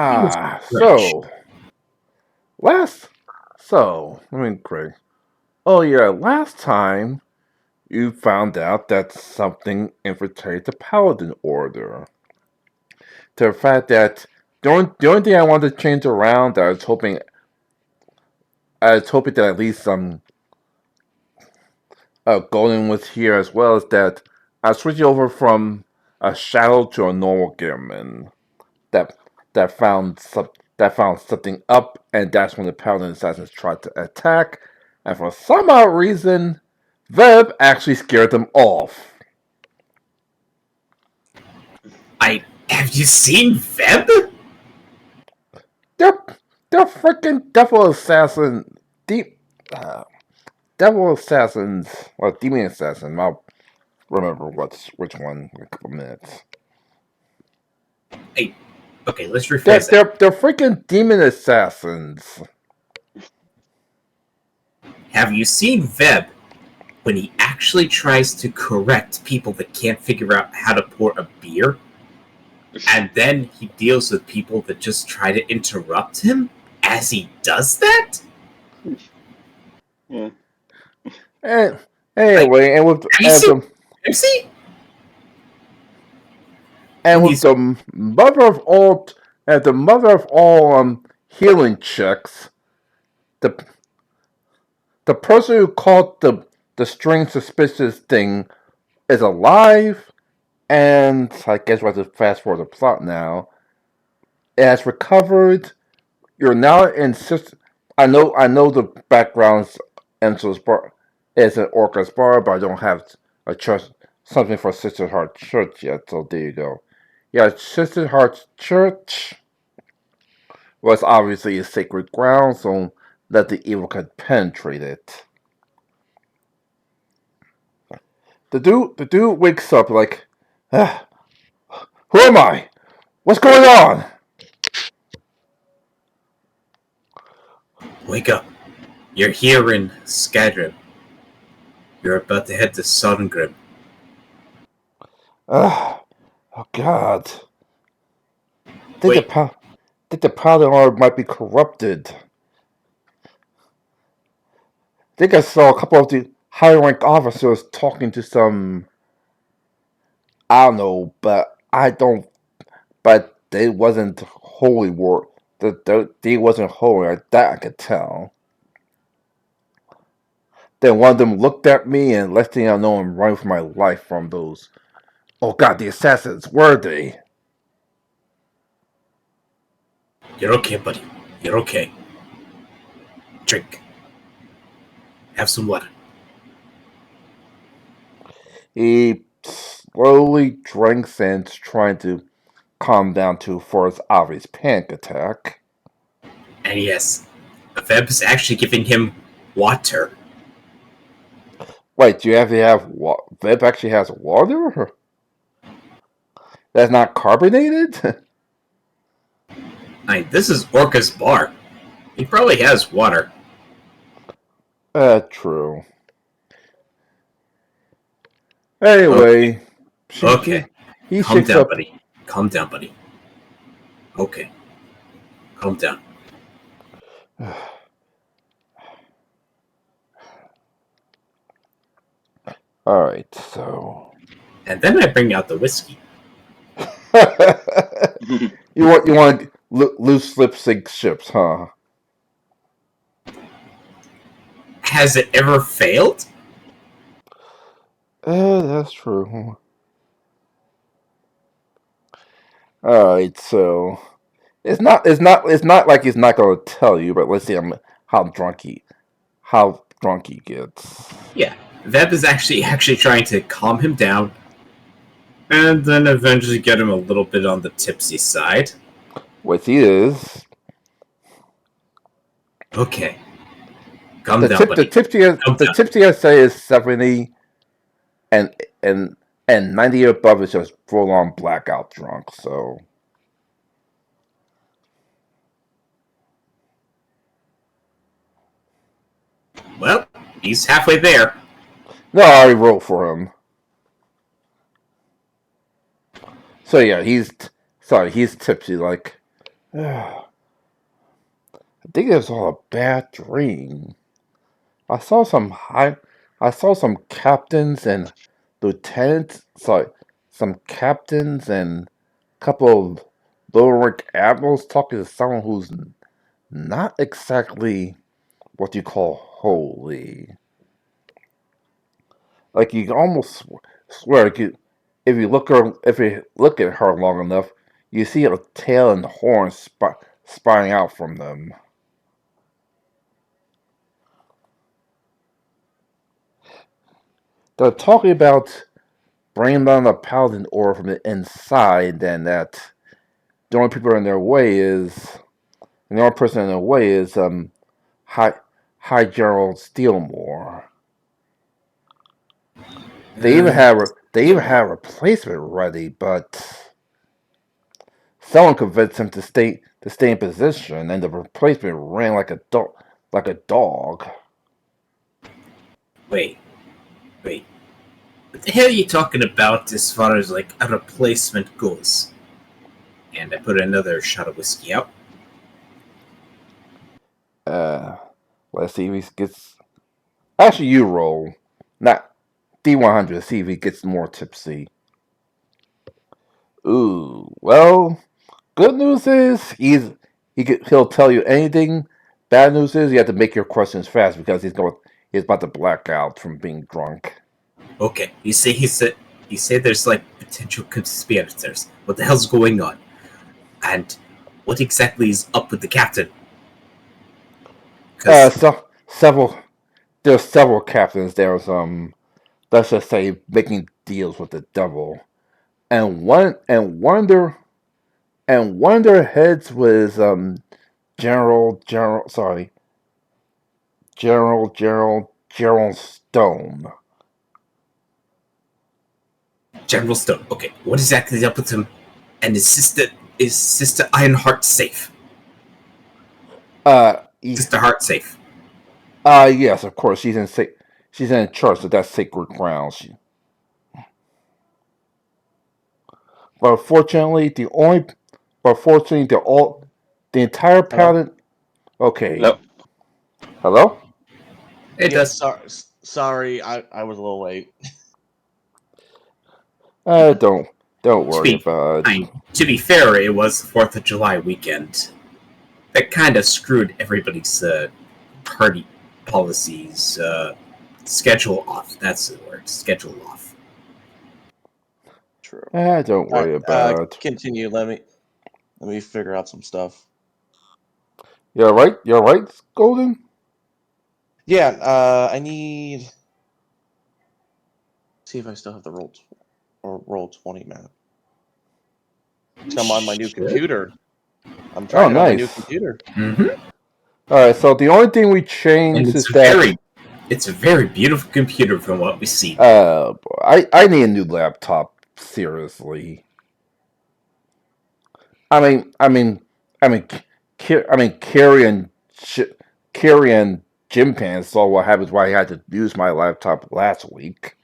He was Ah, French. so last, let me Craig. Oh yeah, last time you found out that something infiltrated the Paladin Order. To the fact that the only thing I wanted to change around, I was hoping that at least some Golden was here as well, is that I switched over from a shadow to a normal gearman that that found something up, and that's when the Paladin assassins tried to attack, and for some odd reason, Veb actually scared them off. I have you seen Veb? They're they're freaking devil assassin, deep devil assassins, or demon assassin. I'll remember which one in a couple minutes. Hey, okay, let's They're rephrase that. they're they're freaking demon assassins. Have you seen Veb when he actually tries to correct people that can't figure out how to pour a beer? And then he deals with people that just try to interrupt him as he does that? Yeah. And Like, anyway, and with have you and seen the MC? and When with he's the mother of all and the mother of all healing checks, the the person who caught the strange suspicious thing is alive, and I guess we have to fast forward the plot now. It has recovered. You're now in I know the backgrounds Enzo's bar is an Orca's bar, but I don't have a church something for Sister Heart Church yet. So there you go. Yeah, Sister Heart Church was obviously a sacred ground, so that the evil could penetrate it. The dude wakes up like, ah, who am I? What's going on? wake up. You're here in Skadrim. You're about to head to Sodengrim. Ah, oh God. Think the Wait, pow- think the powder orb might be corrupted. Think I saw a couple of the high rank officers talking to some I don't know, but I don't but they wasn't holy war they wasn't holy like that I could tell. Then one of them looked at me and last thing I know I'm running for my life from those oh God, the assassins, were they? you're okay, buddy. You're okay. Drink. Have some water. He slowly drank and trying to calm down to for his obvious panic attack. And yes, Veb is actually giving him water. Wait, do you actually have Vip actually has water? That's not carbonated? This is Orca's bar. He probably has water. True. Okay, Anyway, she okay. he Calm shakes down, up. buddy. Calm down, buddy. Okay, calm down. Alright, so. And then I bring out the whiskey. you want loose lip sync ships, huh? Has it ever failed? That's true. Alright, so it's not like he's not gonna tell you, but let's see how drunk he gets. Yeah, Veb is actually trying to calm him down, and then eventually get him a little bit on the tipsy side. What he is. Okay, calm The down, tip the buddy. tipsy Calm the down. tipsy I say is 70 and and and 90 above is just full on blackout drunk. So Well, he's halfway there. no, I already wrote for him. So yeah, he's sorry, he's tipsy like I think it was all a bad dream. I saw some high. I saw some captains and lieutenants. Sorry, some captains and a couple of lower rank admirals talking to someone who's not exactly what you call holy. Like you can almost swear if you look at her long enough, you see a tail and horns spying out from them. They're talking about bringing down the paladin aura from the inside, and that the only people in their way is the only person in their way is High High General Steelmore. They even have a replacement ready, but someone convinced him to stay in position, and the replacement ran like a dog. Wait, wait. What the hell are you talking about as far as like a replacement goes? And I put another shot of whiskey out. Uh, let's see if he gets. Actually, you roll, not D100. See if he gets more tipsy. Ooh, well, good news is he'll tell you anything. Bad news is you have to make your questions fast because he's about to black out from being drunk. Okay, you say there's like potential conspirators. What the hell's going on? And what exactly is up with the captain? Because So several there's several captains. There's let's just say making deals with the devil, and one of their heads was General Stone. General Stone. Okay, what exactly is up with him? And is Sister Ironheart safe? Uh, y- Sister Heart safe? yes, of course she's in charge of that sacred ground. But fortunately, the entire Hello. paladin. Okay, Hello. hello. It Yeah. does. Sorry. I was a little late. Uh, don't don't To worry be, about it. to be fair, it was the 4th of July weekend. That kind of screwed everybody's party policies. Schedule off. That's the word. Schedule off. True. Don't All right. worry about it. Continue. Let me figure out some stuff. You're right. You're right, Golden. Yeah. I need. See if I still have the roll 20 map. So I'm on my new Shit. computer. I'm Oh, trying it on my new nice. computer. Mm-hmm. All right. So the only thing we And changed is that it's a very beautiful computer from what we see. I need a new laptop. Seriously. I mean, I mean, I mean, I mean, Carrie and Jim Pan saw what happens. Why I had to use my laptop last week.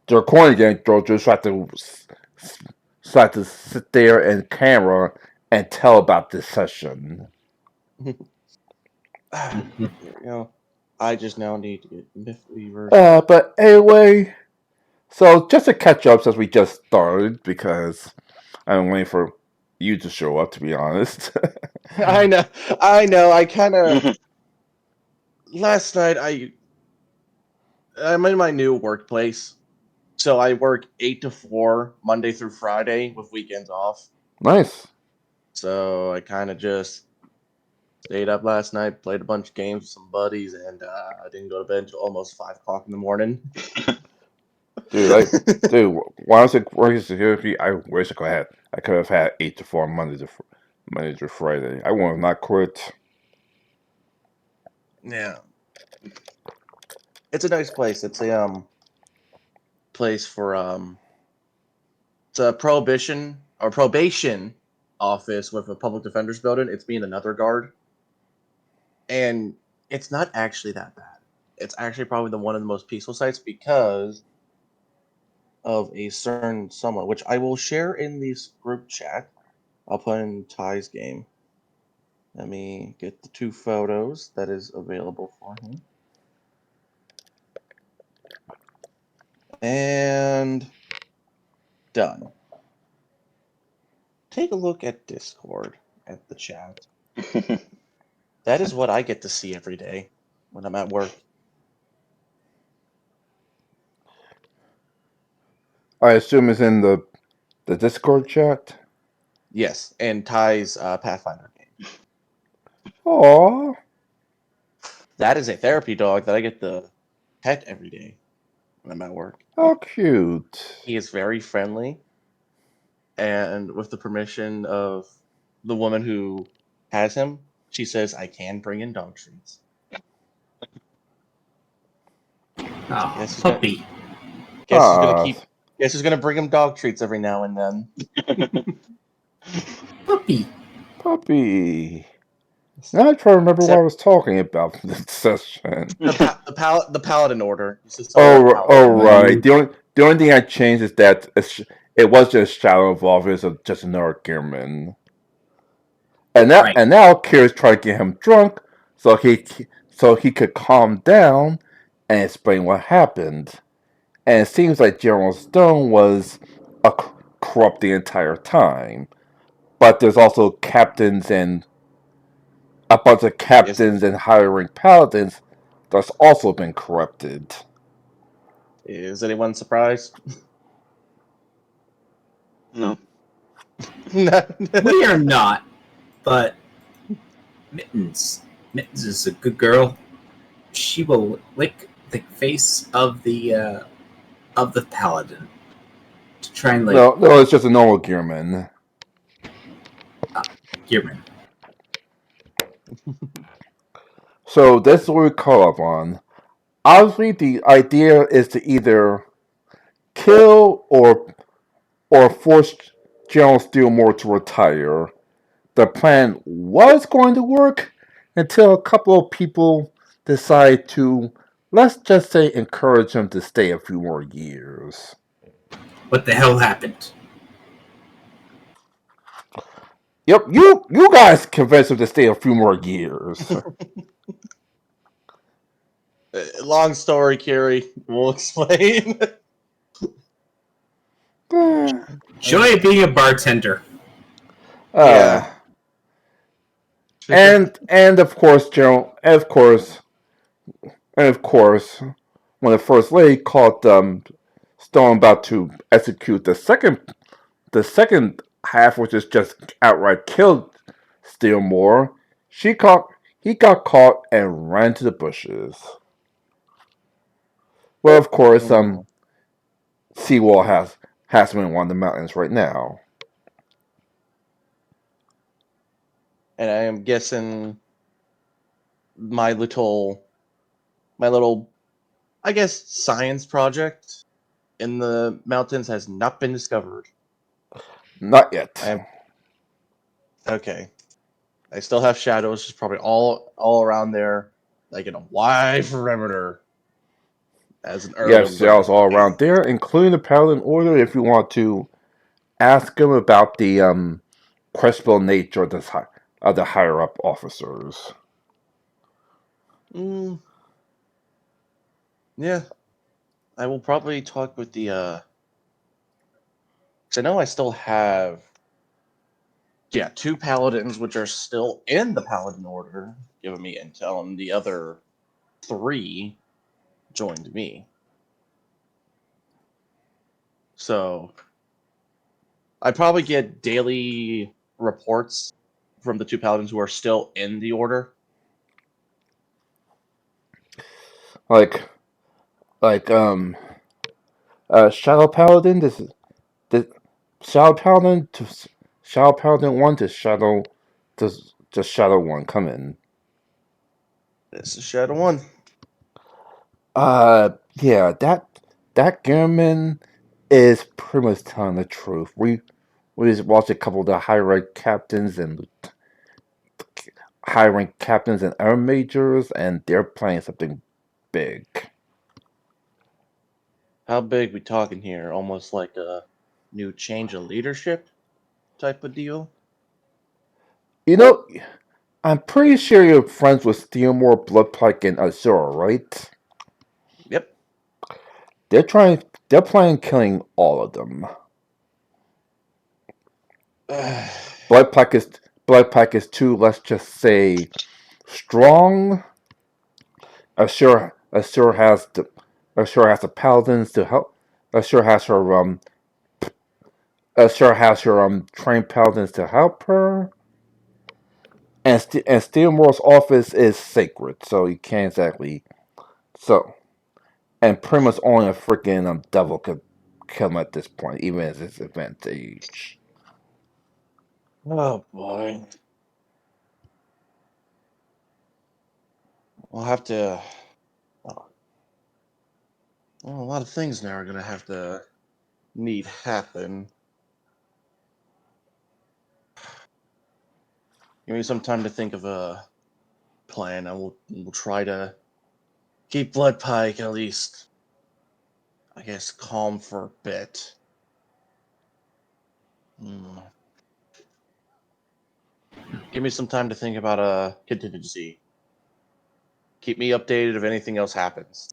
The recording game just had to sit there and camera and tell about this session. There we go. I just now need to get Mythweaver. But anyway, so just to catch up since we just started, because I'm waiting for you to show up. To be honest. I know. I know. I kind of last night. I'm in my new workplace. So I work 8 to 4 Monday through Friday with weekends off. Nice. So I kind of just stayed up last night, played a bunch of games with some buddies, and I didn't go to bed until almost 5 o'clock in the morning. Dude, when I was working security, I wish I could have had 8 to 4 Monday to Friday. I would have not quit. Yeah, it's a nice place. It's a place for it's a probation office with a public defender's building. It's being another guard, and it's not actually that bad. It's actually probably the one of the most peaceful sites because of a certain someone, which I will share in this group chat. I'll put in Ty's game. Let me get the 2 photos that is available for him. And done. Take a look at Discord at the chat. That is what I get to see every day when I'm at work. I assume it's in the Discord chat. Yes, and Ty's Pathfinder game. Aww. That is a therapy dog that I get to pet every day when I'm at work. How cute. He is very friendly, and with the permission of the woman who has him, she says I can bring in dog treats. Oh, Guess who's gonna puppy. guess who's gonna Ah, keep guess who's gonna bring him dog treats every now and then. Puppy. puppy. Now I try to remember what I Except was talking about in this session. the paladin order. You should still have Oh, paladin. right. The only thing I changed is that it was just Shadow Evolver, it's just another Gearman. Right. And now Kira's trying to get him drunk so he could calm down and explain what happened. And it seems like General Stone was corrupt the entire time. But there's also captains and a bunch of Yes, captains and higher rank paladins that's also been corrupted. is anyone surprised? No. We are not, but Mittens is a good girl. She will lick the face of the paladin to try and No, it's just a normal Gearman. Gearman. So that's what we call up on. Obviously, the idea is to either kill or force General Steelmore to retire. The plan was going to work until a couple of people decide to, let's just say, encourage him to stay a few more years. What the hell happened? Yep, you guys convinced him to stay a few more years. Long story, Carrie. We'll explain. Joy of being a bartender. Yeah. And of course, General, and of course, when the first lady caught Stone about to execute the second half, which is just outright killed Steelmore, he got caught and ran to the bushes. Well, of course, Mm. Seawall has him in one of the mountains right now. And I am guessing my little, I guess, science project in the mountains has not been discovered. Not yet. I am okay. I still have shadows, just probably all around there, like in a wide perimeter as an You early have cells observer. all around there, including the Paladin Order. If you want to ask him about the questionable nature of the higher up officers. Mm, yeah, I will probably talk with the. 'Cause I know I still have. Yeah, 2 paladins which are still in the paladin order, giving me intel, and the other 3 joined me. So I probably get daily reports from the 2 paladins who are still in the order. Like like Shadow Paladin. This Shadow Paladin to Shadow Paladin 1 to Shadow 1. Come in. This is Shadow 1. Yeah, that Gearman is pretty much telling the truth. We just watched a couple of the high rank captains and air majors, and they're playing something big. How big we talking here? Almost like a new change of leadership type of deal? You know, I'm pretty sure you're friends with Steelmore, Bloodpike, and Azura, right? Yep. They're planning killing all of them. Bloodpike is Bloodpike is too, let's just say, strong. Azura has the paladins to help. Azura has her trained paladins to help her. And Steelmore's office is sacred, so you can't exactly. So, and pretty much only a freaking devil could kill him at this point, even at his advantage. Oh boy. We'll have to. Well, a lot of things now are gonna have to need happen. Give me some time to think of a plan, and we'll try to keep Bloodpike at least, I guess, calm for a bit. Hmm. Give me some time to think about a contingency. Keep me updated if anything else happens.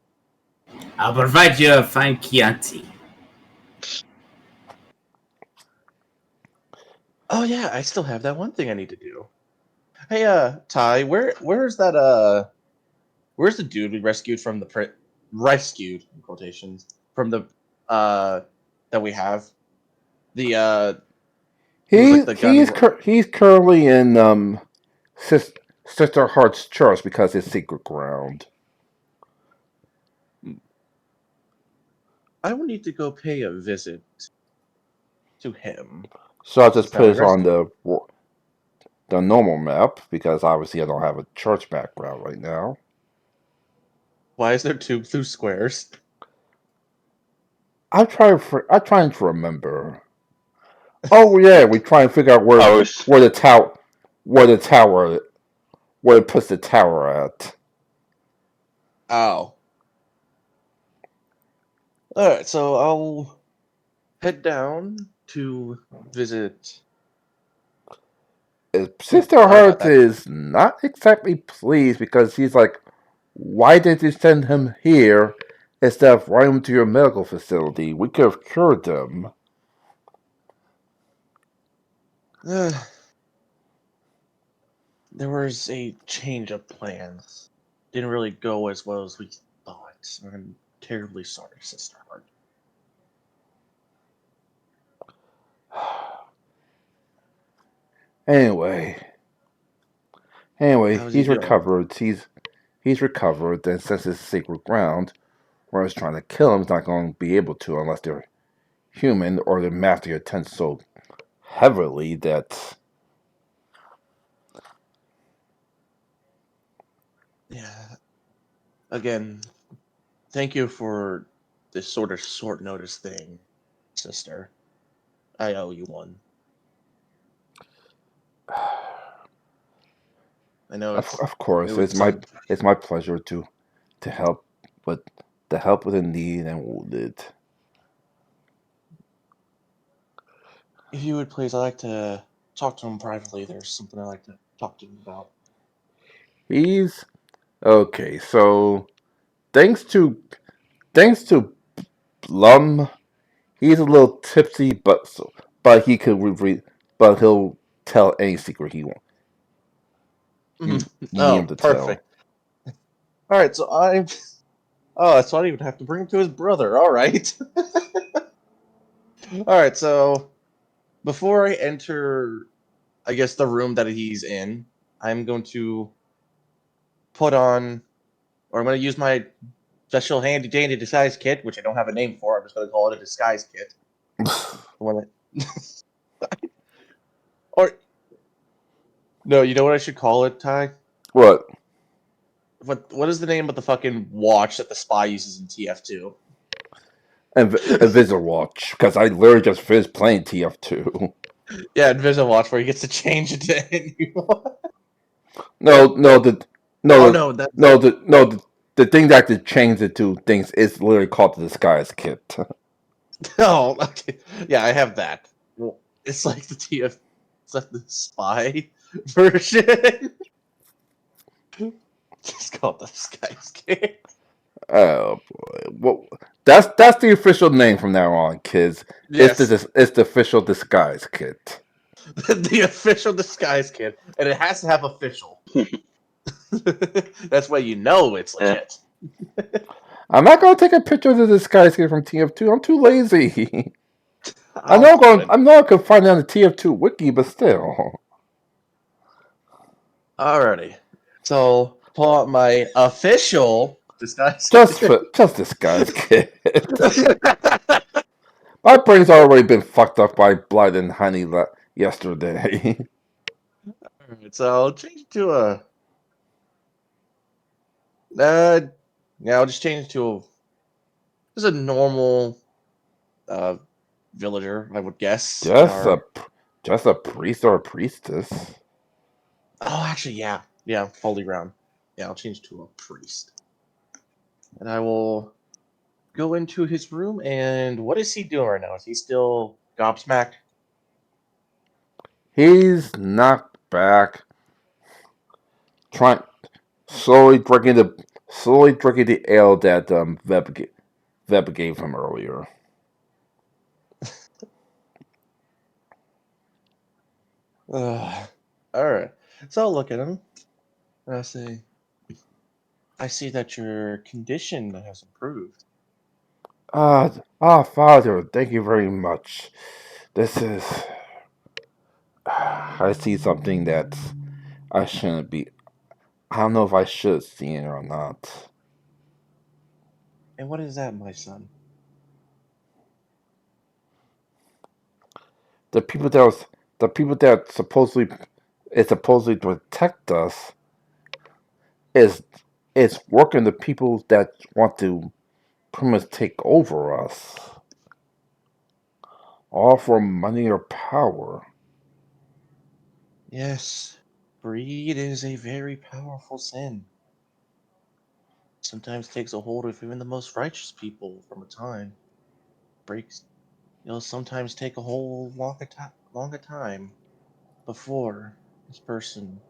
I'll provide you a fine Chianti. Oh yeah, I still have that one thing I need to do. Hey, Ty, where's that where's the dude we rescued from the rescued in quotations from the uh that we have? The he was like the gun. He's currently in Sis, Sister Heart's church because it's secret ground. I will need to go pay a visit to him So I just since now put we it on rescued. the normal map because obviously I don't have a church background right now. Why is there two blue squares? I'm trying to remember. Oh yeah, we try and figure out I was where the tower where it puts the tower at. Oh, all right. So I'll head down to visit. Sister Sorry about Heart that. is not exactly pleased because he's like, why did you send him here instead of running him to your medical facility? We could have cured them. There was a change of plans. Didn't really go as well as we thought. I'm terribly sorry, Sister Heart. Anyway, How's he he's doing? recovered. He's recovered, and since it's sacred ground, whoever's trying to kill him is not going to be able to unless they're human or their master attends so heavily that. Yeah. Again, thank you for this sort of short notice thing, Sister. I owe you one. I know Of it course, was some. it's my pleasure to help with the needy and wounded. If you would please, I'd like to talk to him privately. There's something I'd like to talk to him about. He's okay. So thanks to thanks to Blum, he's a little tipsy, but he could but he'll tell any secret you need him Oh, to tell. perfect. All right, so I'm. Oh, so I don't even have to bring him to his brother. All right. All right, so before I enter, I guess the room that he's in, I'm going to put on, or I'm going to use my special handy dandy disguise kit, which I don't have a name for. I'm just going to call it a disguise kit. The one that, or no, you know what I should call it, Ty? What? What is the name of the fucking watch that the spy uses in TF2? A Visitor Watch, because I literally just finished playing TF2. Yeah, Invisible Watch, where he gets to change it to anyone. No, no, the Oh no, no, that's the thing that could change it to things is literally called the disguise kit. no. Okay. Yeah, I have that. Well, it's like the TF. It's like the spy. version. Just called the Disguise Kid. Oh boy. Well, that's the official name from now on, kids. Yes, It's the official disguise kit. the official Disguise Kid, and it has to have official. That's why you know it's legit. I'm not gonna take a picture of the disguise kit from TF2. I'm too lazy. I I'll do it. I know I could find it on the TF2 wiki, but still. Alrighty. So pull out my official Disguise Kid. Just disguise kit. My brain's already been fucked up by blood and honey yesterday. Alright, so I'll change it to a. Uh, yeah, I'll just change it to just a normal uh, villager, I would guess. In just our. a just a priest or a priestess. Oh, actually, yeah, holy ground. Yeah, I'll change to a priest, and I will go into his room. And what is he doing right now? Is he still gobsmacked? He's knocked back, trying slowly drinking the ale that Veb gave him earlier. All right. So I'll look at him and I'll say, I see that your condition has improved. Father, thank you very much. This is. I see something that I shouldn't be. I don't know if I should see it or not. And what is that, my son? The people that was the people that supposedly to protect us is working the people that want to pretty much take over us, all for money or power. Yes, greed is a very powerful sin. Sometimes takes a hold of even the most righteous people from a time. Breaks, sometimes take a whole long a time before this person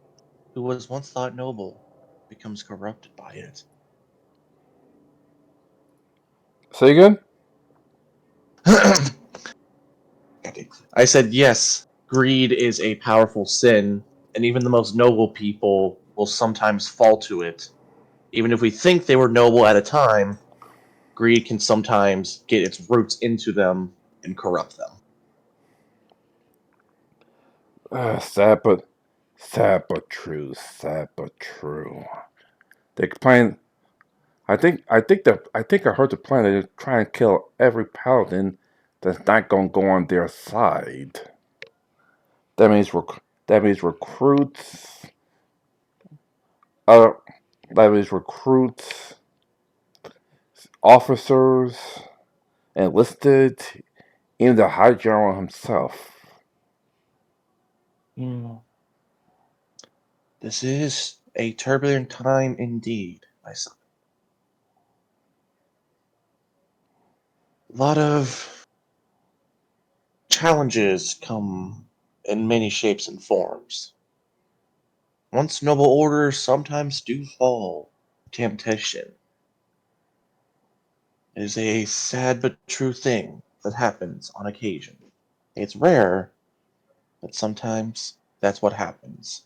who was once thought noble becomes corrupted by it. Say again? I said yes, greed is a powerful sin, and even the most noble people will sometimes fall to it. Even if we think they were noble at a time, greed can sometimes get its roots into them and corrupt them. Sad but true. Sad but true. They plan. I think I heard the plan. They're trying to kill every paladin that's not gonna go on their side. That means recruits. Uh, that means recruits, officers, enlisted, even the High General himself. This is a turbulent time indeed, my son. A lot of challenges come in many shapes and forms. Once noble orders sometimes do fall to temptation. It is a sad but true thing that happens on occasion. It's rare, but sometimes that's what happens.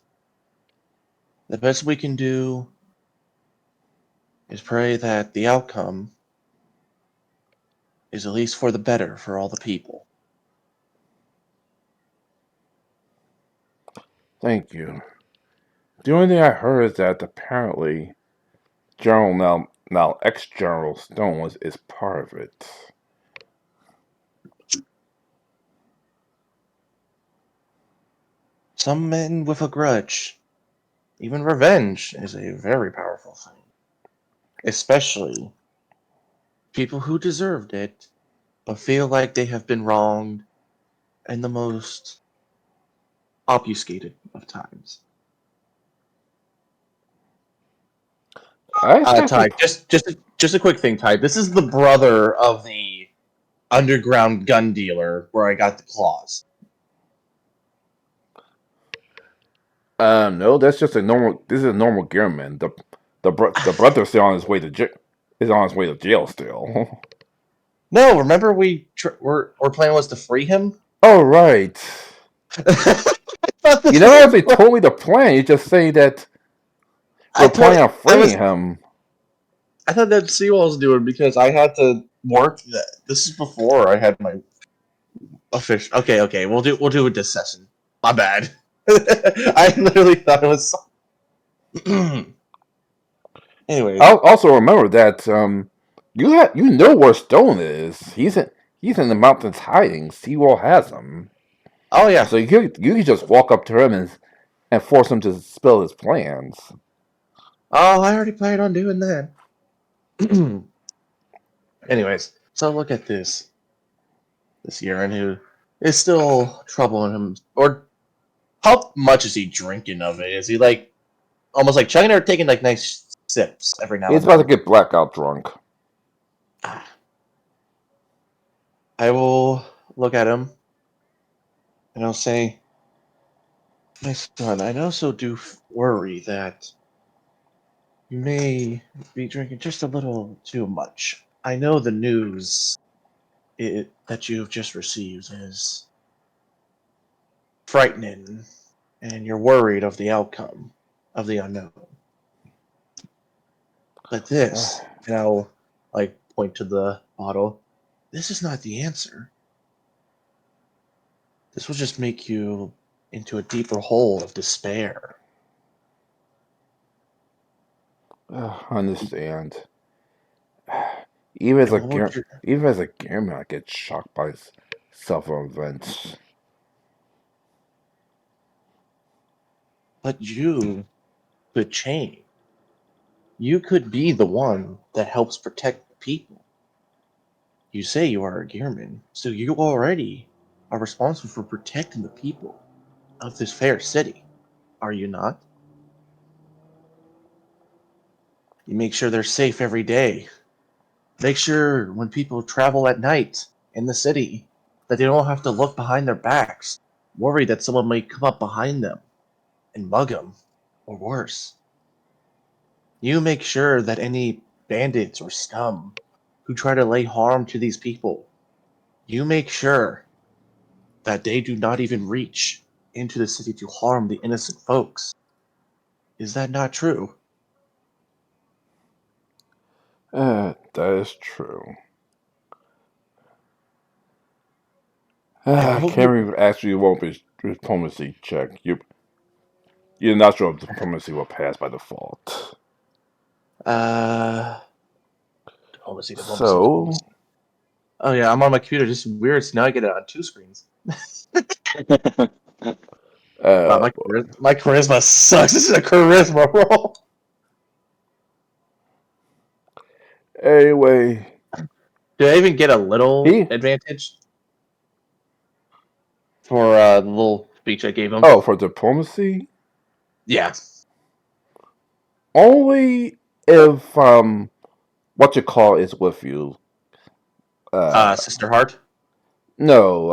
The best we can do is pray that the outcome is at least for the better for all the people. Thank you. The only thing I heard is that apparently General now ex General Stone is part of it. Some men with a grudge, even revenge, is a very powerful thing. Especially people who deserved it, but feel like they have been wronged in the most obfuscated of times. I have to. Ty, just a quick thing, Ty. This is the brother of the underground gun dealer where I got the claws. No, that's just a normal. This is a normal Gearman. The brother's still on his way to is on his way to jail still. No, remember our plan was to free him. Oh right. I thought You this never was. actually told me the plan. You just say that I we're told. planning on I freeing was. him. I thought that Seawall was doing because I had to work. This is before I had my official. Okay. We'll do it this session. My bad. I literally thought it was. I Anyways. also remember that you know where Stone is. He's in the mountains hiding. Seawall has him. Oh yeah. So you could just walk up to him and force him to spill his plans. Oh, I already planned on doing that. Anyways, so look at this urine who is still troubling him. Or how much is he drinking of it? Is he like almost like chugging or taking like nice sips every now He's and about to then? get blackout drunk. I will look at him and I'll say, my son, I also do worry that you may be drinking just a little too much. I know the news that you've just received is frightening, and you're worried of the outcome of the unknown. But this, and I'll like point to the bottle, this is not the answer. This will just make you into a deeper hole of despair. Understand. Even as And a what would your, even as a gamer, I get shocked by several events. but you could change. You could be the one that helps protect the people. You say you are a gearman, so you already are responsible for protecting the people of this fair city, are you not? You make sure they're safe every day. Make sure when people travel at night in the city that they don't have to look behind their backs, worry that someone may come up behind them and mug them, or worse. You make sure that any bandits or scum who try to lay harm to these people, you make sure that they do not even reach into the city to harm the innocent folks. Is that not true? That is true. And what would Can't even ask you what diplomacy check. You're not sure if diplomacy will pass by default. uh diplomacy, diplomacy, So, diplomacy. Oh yeah, I'm on my computer. Just weird. So now I get it on two screens. Wow, uh, my charisma sucks. This is a charisma roll. anyway, Did I even get a little he advantage for the little speech I gave him? for diplomacy Yeah. only if what you call is with you. Uh, Sister Heart. no,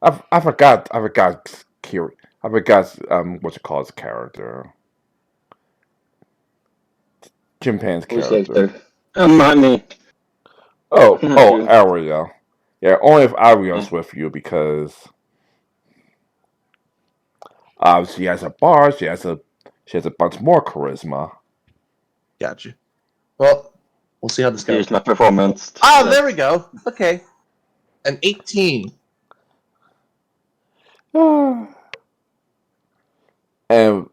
I forgot what you call his character. Chimpan's Who's safe character. there? Not me. Not Oh, you. Aria. Yeah, only if Aria's with you because she has a bar, she has a bunch more charisma. Gotcha. Well, we'll see how this goes. Here's my performance. Ah, there we go. Okay. An 18. And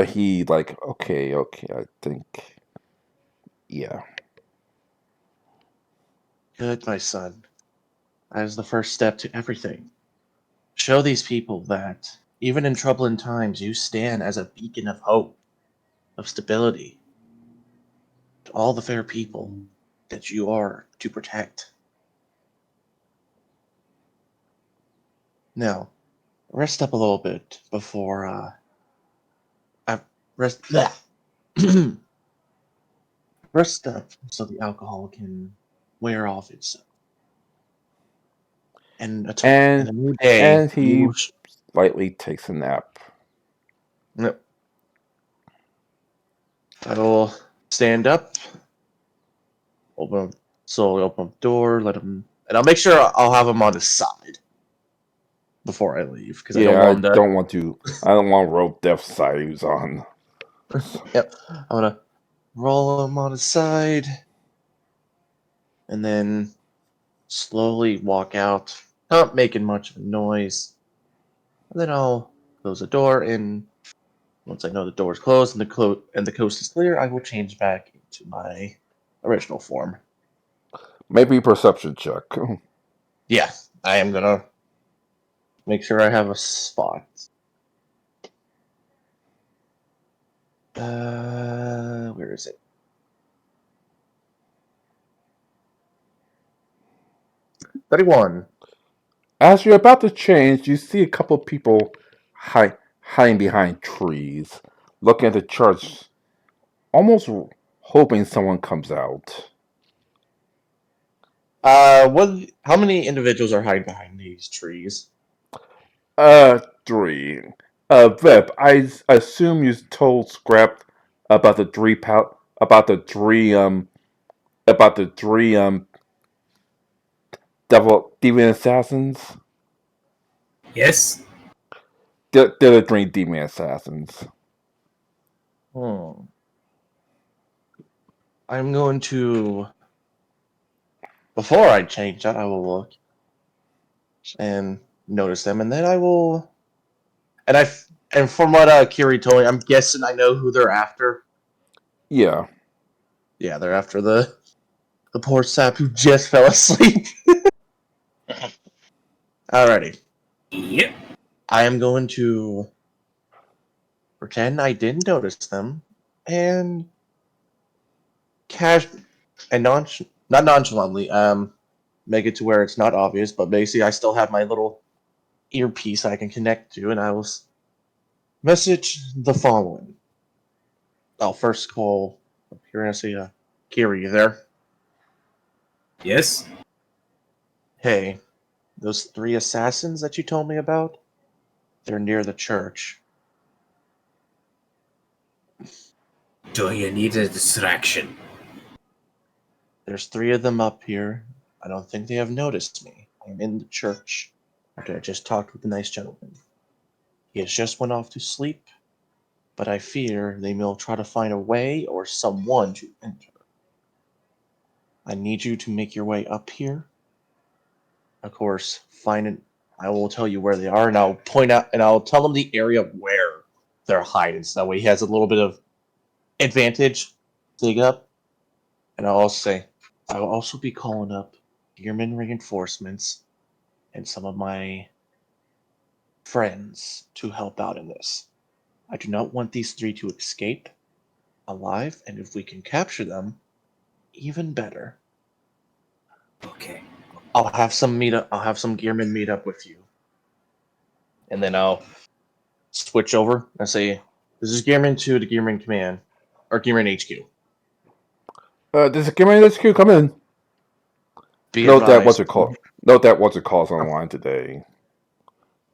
he like okay, I think yeah. Good, my son. That is the first step to everything. Show these people that, even in troubling times, you stand as a beacon of hope, of stability, to all the fair people that you are to protect. Now, rest up a little bit before I rest. Bleh. Rest up so the alcohol can wear off itself. And And a new day. he slightly takes a nap. Yep. I will stand up, slowly open the door, let him, and I'll make sure I'll have him on his side before I leave because I don't want him to. I don't want rope death sides on. Yep. I'm gonna roll him on his side, and then slowly walk out, not making much of a noise. And then I'll close the door, and once I know the door is closed and the coast is clear, I will change back into my original form. Maybe perception check. Yeah, I am gonna make sure I have a spot. Where is it? 31. As you're about to change, you see a couple of people hiding behind trees, looking at the church, almost hoping someone comes out. How many individuals are hiding behind these trees? 3. Vip, I assume you told Scrap about the three demon assassins. Yes? They're the 3 demon assassins. I'm going to. Before I change that, I will look and notice them, and then I will. And from what Kiri told me, I'm guessing I know who they're after. Yeah. Yeah, they're after the poor sap who just fell asleep. Alrighty. Yep. I am going to pretend I didn't notice them and not nonchalantly, make it to where it's not obvious, but basically I still have my little earpiece I can connect to, and I will message the following. I'll first call here and see Kiri, you there? Yes? Hey, those 3 assassins that you told me about? They're near the church. Do you need a distraction? There's 3 of them up here. I don't think they have noticed me. I'm in the church after I just talked with the nice gentleman. He has just went off to sleep, but I fear they will try to find a way or someone to enter. I need you to make your way up here. Of course, find it. I will tell you where they are, and I'll point out, and I'll tell him the area where they're hiding, so that way he has a little bit of advantage. Dig up, and I'll also say, I will also be calling up Gearman reinforcements and some of my friends to help out in this. I do not want these 3 to escape alive, and if we can capture them, even better. Okay. I'll have some Gearmen meet up with you, and then I'll switch over and say, "This is Gearman 2 to Gearman Command, or Gearman HQ. This is HQ, come in. Be Note that advised." what's it calls online today.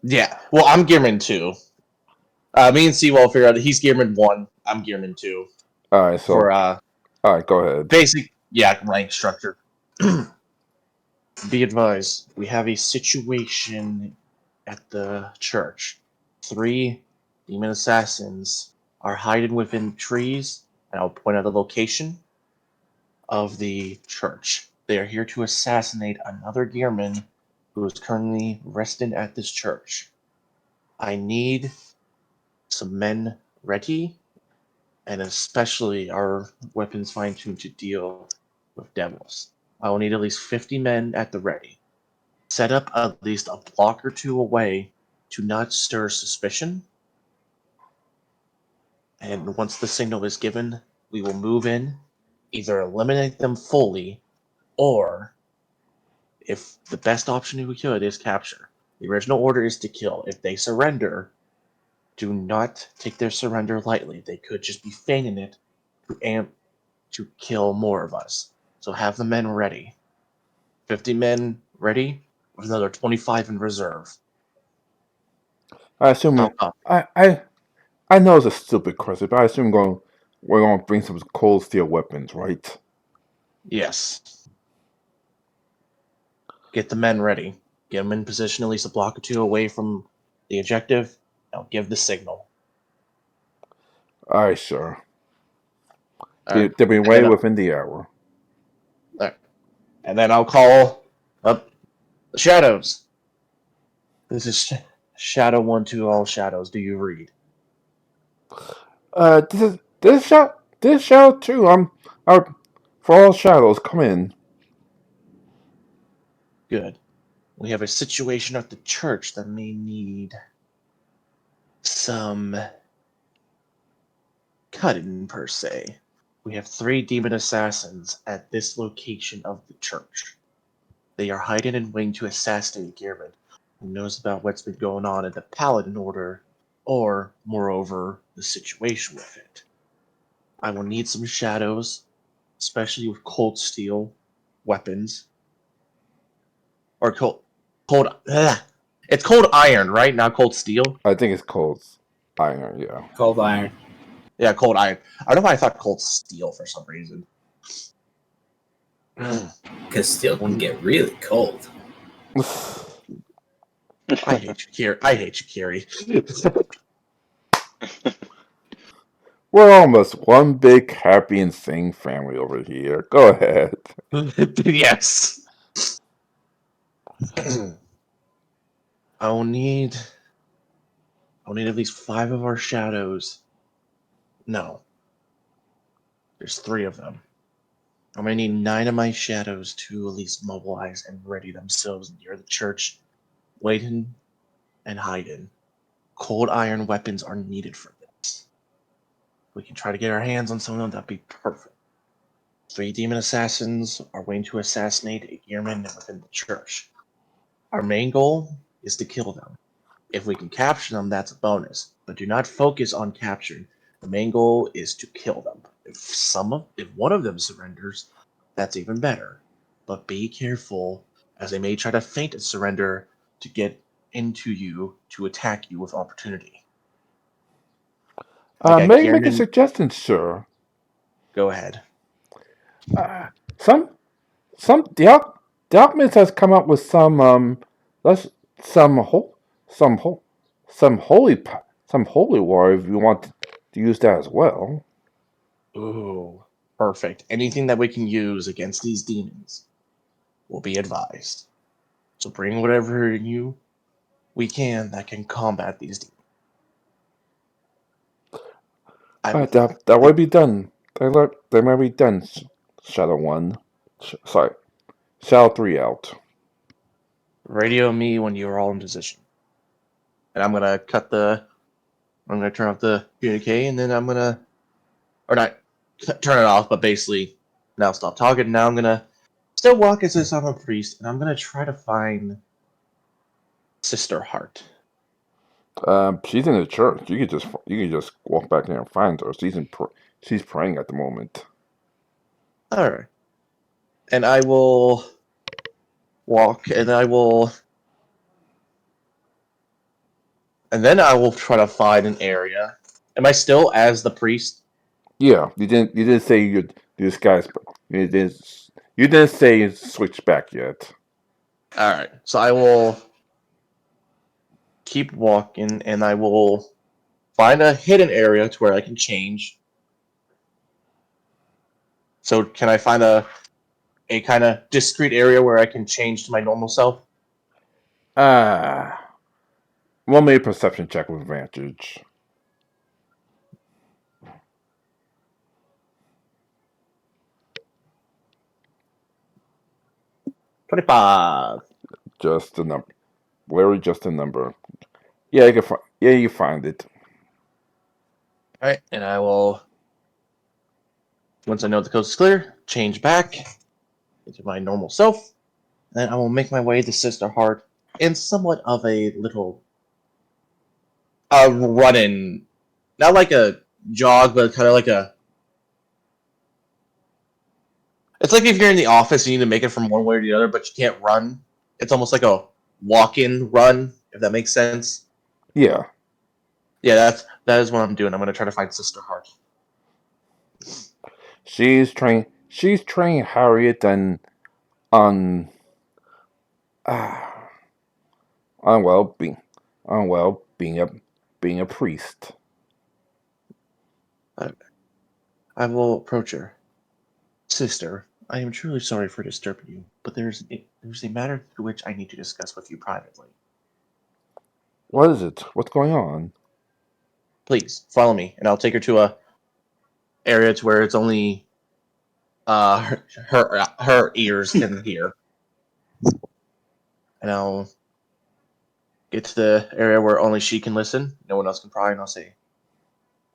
Yeah, well, I'm Gearman 2. Me and C will figure out that he's Gearman 1. I'm Gearman 2. Alright, so For alright, go ahead. basic, rank structure. Be advised, we have a situation at the church. 3 demon assassins are hiding within trees, and I'll point out the location of the church. They are here to assassinate another Gearman who is currently resting at this church. I need some men ready, and especially our weapons fine-tuned to deal with devils. I will need at least 50 men at the ready. Set up at least a block or 2 away to not stir suspicion. And once the signal is given, we will move in, either eliminate them fully, or if the best option we could is capture. The original order is to kill. If they surrender, do not take their surrender lightly. They could just be feigning it to kill more of us. So have the men ready. 50 men ready, with another 25 in reserve. I assume I know it's a stupid question, but I assume we're going to bring some cold steel weapons, right? Yes. Get the men ready. Get them in position, at least a block or two away from the objective. Now give the signal. Aye, sir. All right. They'll be ready within the hour. All right. And then I'll call up the shadows. This is Shadow 1 to all shadows. Do you read? This shadow too. For all shadows, come in. Good. We have a situation at the church that may need some cutting, per se. We have 3 demon assassins at this location of the church. They are hiding and waiting to assassinate Gearman, who knows about what's been going on in the Paladin Order, or, moreover, the situation with it. I will need some shadows, especially with cold steel weapons. Or it's cold iron, right? Not cold steel? I think it's cold iron, yeah. Cold iron. Yeah, cold iron. I don't know why I thought cold steel for some reason. Because steel can get really cold. I hate you, Kiri. We're almost one big happy insane family over here. Go ahead. Yes. I'll need at least 5 of our shadows. No. There's 3 of them. I'm gonna need 9 of my shadows to at least mobilize and ready themselves near the church, waiting and hiding. Cold iron weapons are needed for this. We can try to get our hands on some of them, that'd be perfect. 3 demon assassins are waiting to assassinate a gearman within the church. Our main goal is to kill them. If we can capture them, that's a bonus. But do not focus on capturing. The main goal is to kill them. If one of them surrenders, that's even better. But be careful, as they may try to feint and surrender to get into you to attack you with opportunity. May I make a suggestion, sir? Go ahead. The Alchemist has come up with some holy war if you want to use that as well. Ooh, perfect. Anything that we can use against these demons will be advised. So bring whatever we can that can combat these demons. That will be done. They might be done. Shadow 1. Sorry. Shadow 3 out. Radio me when you're all in position. And I'm gonna turn off the communique, and then or not turn it off, but basically now stop talking. Now I'm gonna still walk as if I'm a priest, and I'm gonna try to find Sister Heart. She's in the church. You could just walk back there and find her. She's praying at the moment. All right. And I will walk, and then I will try to find an area. Am I still as the priest? Yeah, you didn't say you disguise. You didn't say switch back yet. All right. So I will keep walking, and I will find a hidden area to where I can change. So can I find a kind of discreet area where I can change to my normal self? Roll me a perception check with advantage. 25. Just a number. Larry, just a number. Yeah, you find it. All right, and I will, once I know the coast is clear, change back into my normal self. Then I will make my way to Sister Heart in somewhat of a little run-in, not like a jog, but kind of like It's like if you're in the office, you need to make it from one way or the other, but you can't run. It's almost like a walk-in run, if that makes sense. Yeah. Yeah, that is what I'm doing. I'm gonna try to find Sister Heart. She's training Harriet and on on well being a priest. I will approach her. Sister, I am truly sorry for disturbing you, but there's a matter to which I need to discuss with you privately. What is it? What's going on? Please follow me, and I'll take her to a area to where it's only her ears can hear, and I'll get to the area where only she can listen. No one else can pry, and I'll say,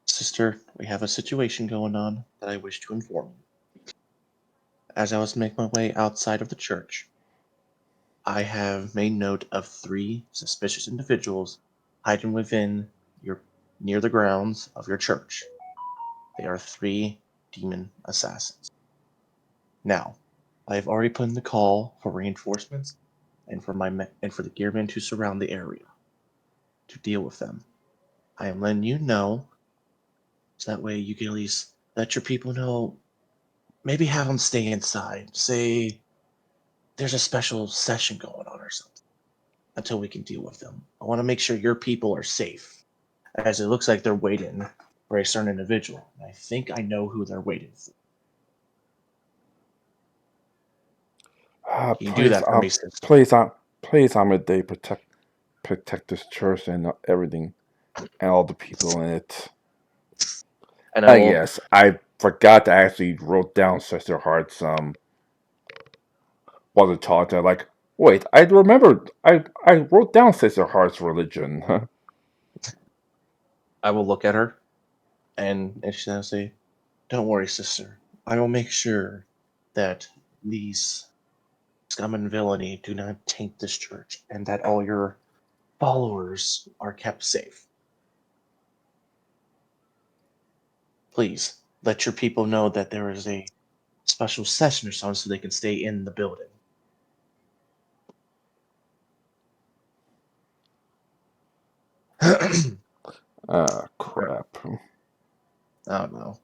"Sister, we have a situation going on that I wish to inform you. As I was making my way outside of the church, I have made note of 3 suspicious individuals hiding within your near the grounds of your church. They are 3 demon assassins. Now, I have already put in the call for reinforcements and for the gearmen to surround the area to deal with them. I am letting you know so that way you can at least let your people know. Maybe have them stay inside. Say there's a special session going on or something until we can deal with them. I want to make sure your people are safe, as it looks like they're waiting for a certain individual. And I think I know who they're waiting for. Can you do that for me, sister? Please, Amadeus, protect this church and everything and all the people in it. And I will. Yes, I forgot to actually wrote down Sister Heart's was it taught like wait, I remember I wrote down Sister Heart's religion. I will look at her, and she's gonna say, "Don't worry, sister. I will make sure that these scum and villainy do not taint this church, and that all your followers are kept safe. Please let your people know that there is a special session or something so they can stay in the building." Crap. I don't know.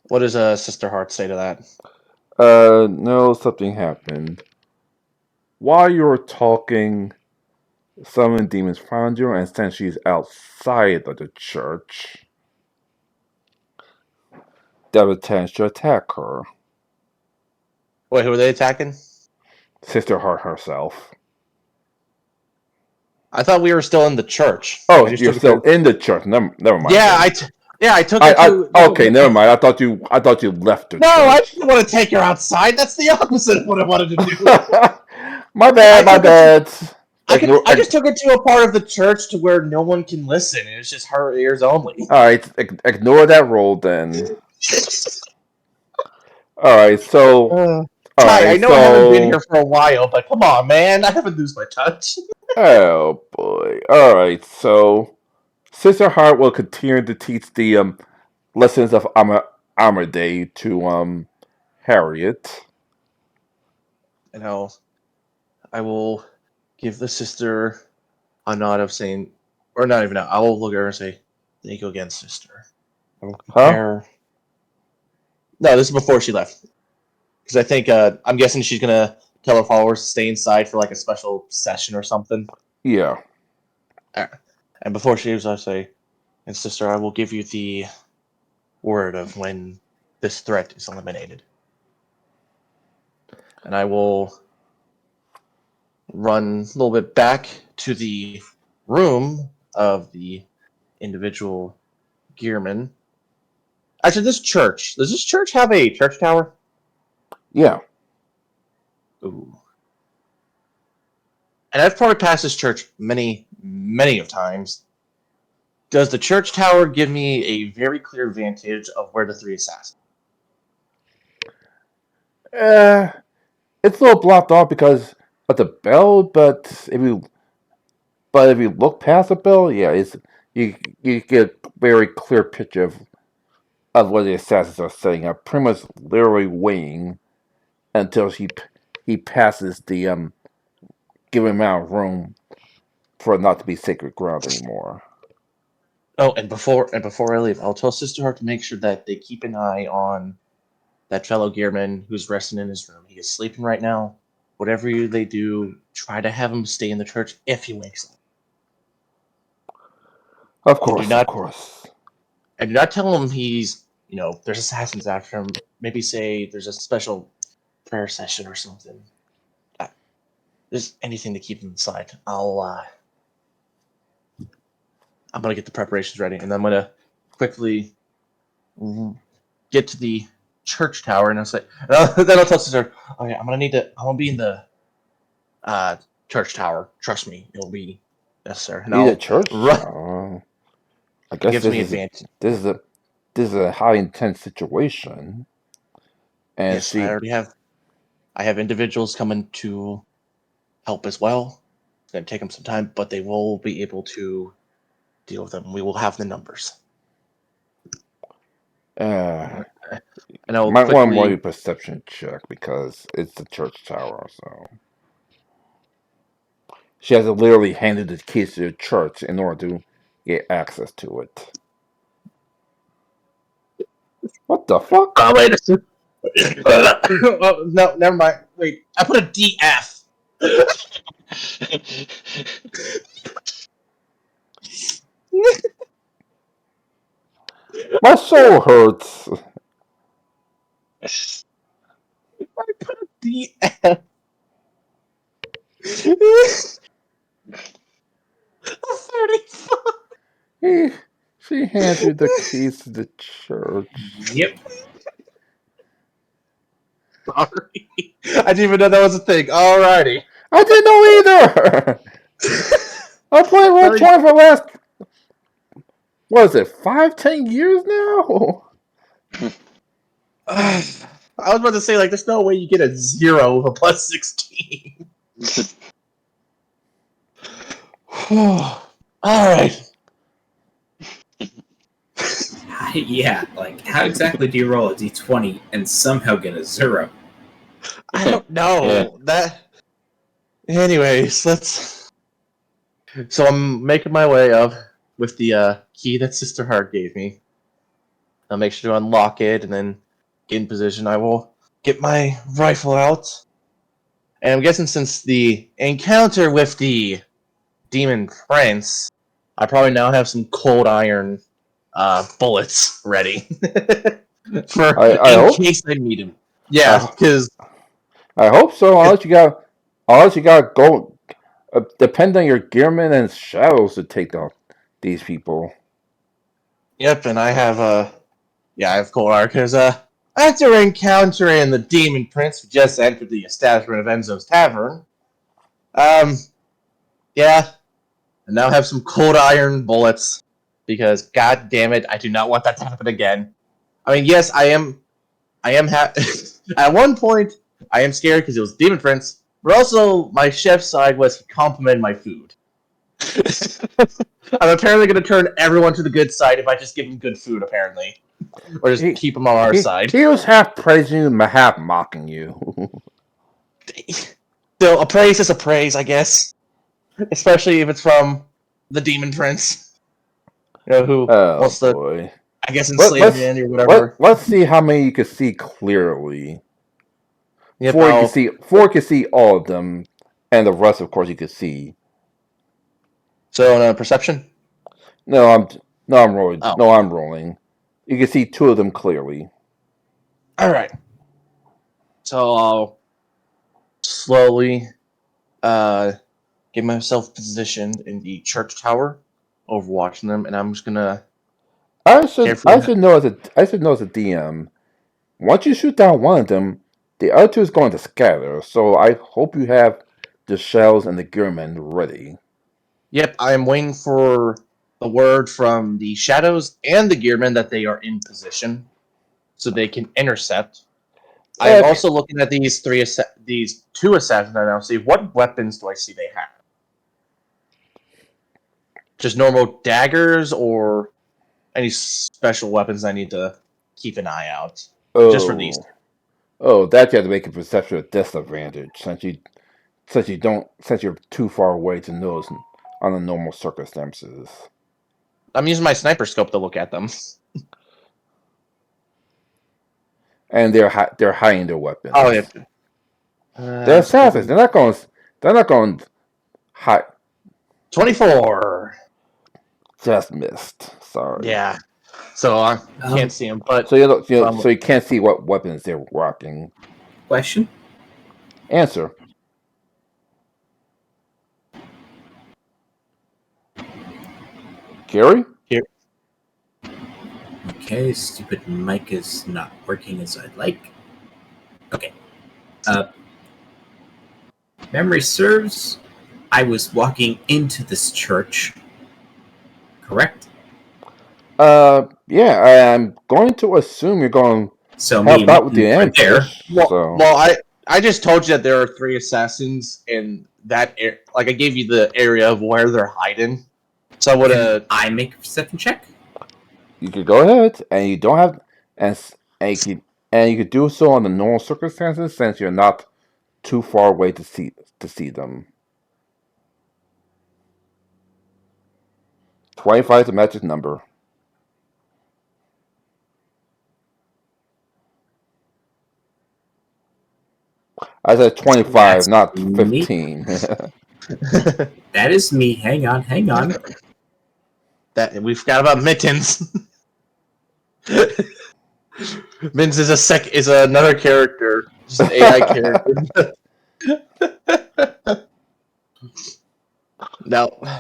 What does Sister Heart say to that? No, something happened. While you were talking, some demons found you, and since she's outside of the church, they intends to attack her. Wait, who are they attacking? Sister Heart herself. I thought we were still in the church. Oh, I just you're took it still to. in the church. Never mind. Yeah, Then. I took it to. Okay, never mind. I thought you left the No, I church. didn't want to take her outside. That's the opposite of what I wanted to do. My bad. I just took it to a part of the church to where no one can listen, and it's just her ears only. All right, ignore that role then. All right, so Ty, I know I haven't been here for a while, but come on, man, I haven't lose my touch. Oh boy. All right, so Sister Heart will continue to teach the lessons of Amadeus to Harriet. And I will give the sister a nod of saying, or not even. I will look at her and say, "Thank you again, sister." I will Huh? prepare. No, this is before she left, because I think I'm guessing she's gonna tell her followers to stay inside for like a special session or something. Yeah. Alright. And before she leaves, I say, "And sister, I will give you the word of when this threat is eliminated." And I will run a little bit back to the room of the individual gearman. Actually, does this church have a church tower? Yeah. Ooh. And I've probably passed this church many of times. Does the church tower give me a very clear vantage of where the 3 assassins? It's a little blocked off because of the bell, but if you look past the bell, yeah, you get a very clear picture of what the assassins are setting up. Pretty much literally waiting until he passes the given amount of room for it not to be sacred ground anymore. Oh, and before I leave, I'll tell Sisterheart to make sure that they keep an eye on that fellow gearman who's resting in his room. He is sleeping right now. Whatever they do, try to have him stay in the church if he wakes up. Of And do course. not tell him he's, there's assassins after him. Maybe say there's a special prayer session or something. There's anything to keep him inside. I'm gonna get the preparations ready, and I'm gonna quickly get to the church tower, and then I'll tell Sister, oh yeah, I'm gonna be in the church tower. Trust me, it'll be necessary. And Need a I'll church run. tower. I It guess gives me advantage. this is a highly intense situation. And Yes, I have individuals coming to help as well. It's gonna take them some time, but they will be able to deal with them. We will have the numbers. And I'll might want to roll quickly. a perception check because it's the church tower. So she has to literally hand the keys to the church in order to get access to it. What the fuck? Oh wait. Oh, no, never mind. Wait, I put a DF. My soul hurts. I put a DF. 35. She hands you the keys to the church. Yep. Sorry. I didn't even know that was a thing. Alrighty. I didn't know either. I played Roll20 for the last, what is it, 5-10 years now? I was about to say, there's no way you get a 0 with a plus 16. Alright. Yeah, how exactly do you roll a d20 and somehow get a 0? I don't know. Anyways, let's. So I'm making my way up with the key that Sister Heart gave me. I'll make sure to unlock it and then get in position. I will get my rifle out. And I'm guessing since the encounter with the Demon Prince, I probably now have some cold iron bullets ready in case I need him. Yeah, because I hope so. Unless you got go. Depend on your gearmen and shadows to take down these people. Yep, and I have cold iron because after encountering the Demon Prince who just entered the establishment of Enzo's Tavern, yeah, I now have some cold iron bullets because, god damn it, I do not want that to happen again. I mean, yes, I am at one point, I am scared because it was Demon Prince, but also my chef's side was he complimented my food. I'm apparently going to turn everyone to the good side if I just give him good food, apparently. Or just keep him on our side. He was half praising you and half mocking you. Still, a praise is a praise, I guess. Especially if it's from the Demon Prince. Who wants to, I guess, enslave me or whatever. Let's see how many you can see clearly. Yep, four you can see all of them, and the rest, of course, you can see. So, perception? No, I'm rolling. Oh. No, I'm rolling. You can see 2 of them clearly. All right. So I'll slowly get myself positioned in the church tower, overwatching them, and I'm just gonna. I should know as a DM. Once you shoot down one of them, the other 2 is going to scatter. So I hope you have the shells and the gearmen ready. Yep, I am waiting for the word from the shadows and the gearmen that they are in position, so they can intercept. I am also looking at these 2 assassins right now. See what weapons do I see they have. just normal daggers or any special weapons I need to keep an eye out? Just for these. That you have to make a perception of disadvantage since you're too far away to notice under normal circumstances. I'm using my sniper scope to look at them. And they're hiding their weapons. Oh, yeah. They're assassins. They're not going to hide. 24. Just missed. Sorry. Yeah. So I can't see them, but so you can't see what weapons they're rocking. Question? Answer. Gary? Here. Okay, stupid mic is not working as I'd like. Okay. Memory serves, I was walking into this church. Correct? Yeah, I'm going to assume you're going So to help me out with the right there. ambush. Well, I just told you that there are 3 assassins in that area. Like, I gave you the area of where they're hiding. So I would have. Can I make a perception check? You could go ahead, and you don't have, and you could do so under normal circumstances since you're not too far away to see them. 25 is the magic number. I said 25, That's not me. 15. That is me. Hang on. That we forgot about Mittens. Mittens is another character, just an AI character.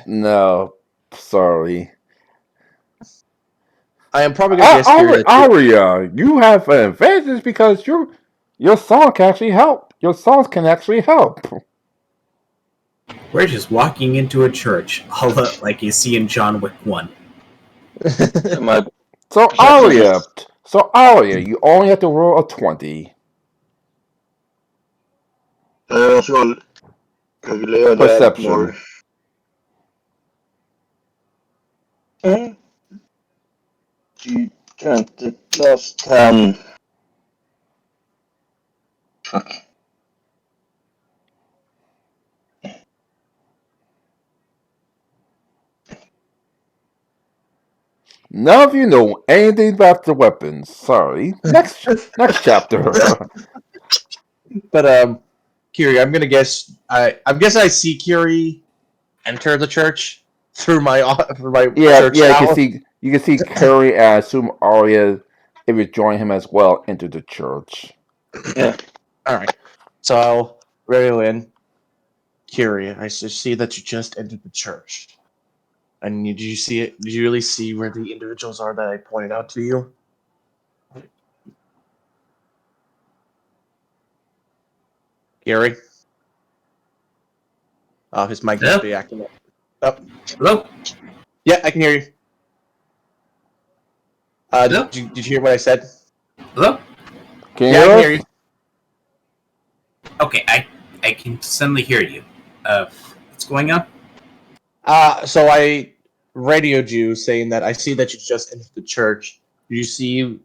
No, sorry. I am probably going to guess here that Aria, you have an advantage because your song can actually help. Your songs can actually help. We're just walking into a church, like you see in John Wick 1. So Aria, you only have to roll a 20. Perception. D20 plus 10. Fuck. None of you know anything about the weapons. Sorry. Next chapter. But Kiri, I'm gonna guess. I'm guessing I see Kiri enter the church through my church tower. You can see Curry and I assume Aria, if you join him as well, enter the church. Yeah. All right. So I'll radio in. Kiri, I see that you just entered the church. And did you see it? Did you really see where the individuals are that I pointed out to you? Gary? Oh, his mic must be acting up. Oh. Hello? Yeah, I can hear you. Hello? Did you hear what I said? Hello? Can Yeah, I can hear you. Okay, I can suddenly hear you. What's going on? So I radioed you saying that I see that you just entered the church. Did you see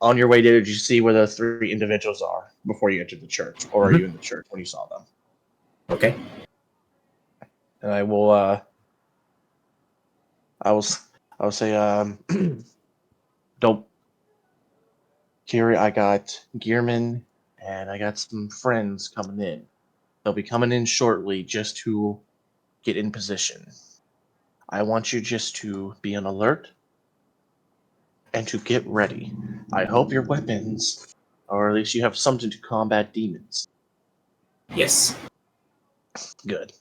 on your way there? Did you see where the 3 individuals are before you entered the church, or are you in the church when you saw them? Okay. And I will. I will say. Don't. Kiri, I got Gearman, and I got some friends coming in. They'll be coming in shortly, just to get in position. I want you just to be on alert and to get ready. I hope your weapons, or at least you have something to combat demons. Yes. Good.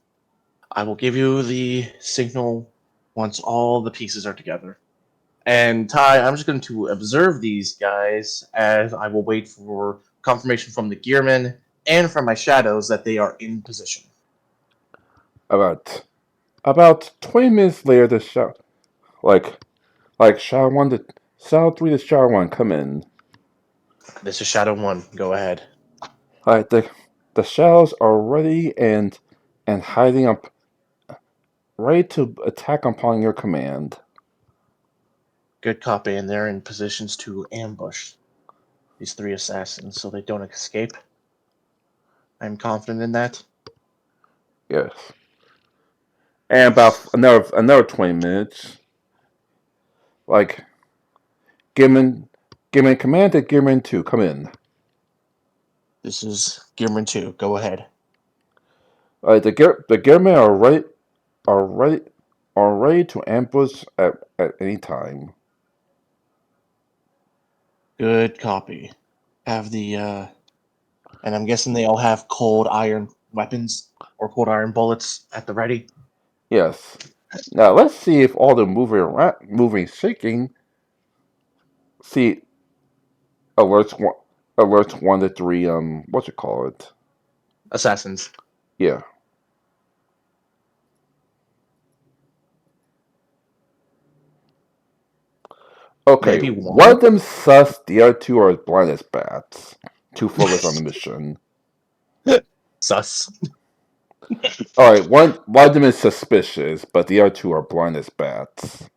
I will give you the signal once all the pieces are together. And Ty, I'm just going to observe these guys as I will wait for confirmation from the gearmen and from my shadows that they are in position. About 20 minutes later, the shadow, shadow 1 to shadow 3 to shadow 1 come in. This is Shadow 1. Go ahead. Alright, the shadows are ready and hiding up ready to attack upon your command. Good copy, and they're in positions to ambush these 3 assassins so they don't escape. I'm confident in that. Yes. And about another 20 minutes. Like, Gimmin command to Gimmin 2, come in. This is Gimrin 2. Go ahead. The Gimmin are ready to ambush at any time. Good copy. Have the and I'm guessing they all have cold iron weapons or cold iron bullets at the ready. Yes. Now let's see if all the moving, shaking. See, alerts 1 to 3. What's it called? Assassins. Yeah. Okay, Maybe one one. of them sus, the other 2 are as blind as bats. Too focused on the mission. Sus. Alright, one of them is suspicious, but the other 2 are blind as bats.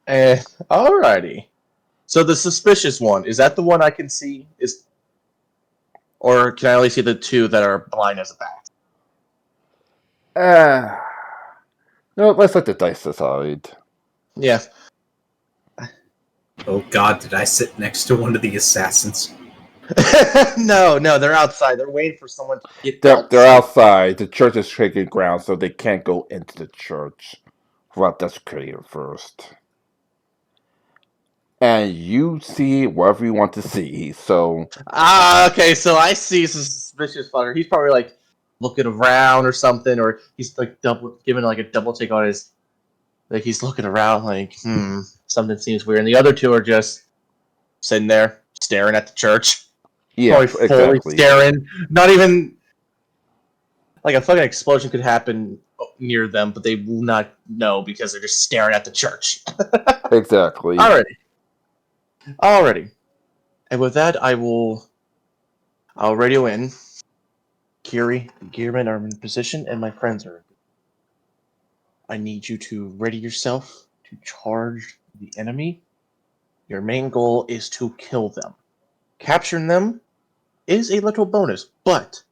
Alrighty. So the suspicious one, is that the one I can see? Or can I only see the 2 that are blind as a bat? No, let's let the dice decide. Yeah. Oh god, did I sit next to one of the assassins? no, they're outside. They're waiting for someone to get They're outside. outside. The church is shaking ground, so they can't go into the church without desecrating it first. And you see whatever you want to see, so... Okay, so I see some suspicious fucker. He's probably like looking around or something, or he's like giving like a double take on his, like he's looking around like, something seems weird. And the other 2 are just sitting there staring at the church. Yeah, Probably fully exactly. staring. Not even like a fucking explosion could happen near them, but they will not know because they're just staring at the church. Exactly. Alrighty. And with that, I'll radio in. Kiri and Gearman are in position, and my friends are. I need you to ready yourself to charge the enemy. Your main goal is to kill them. Capturing them is a little bonus, but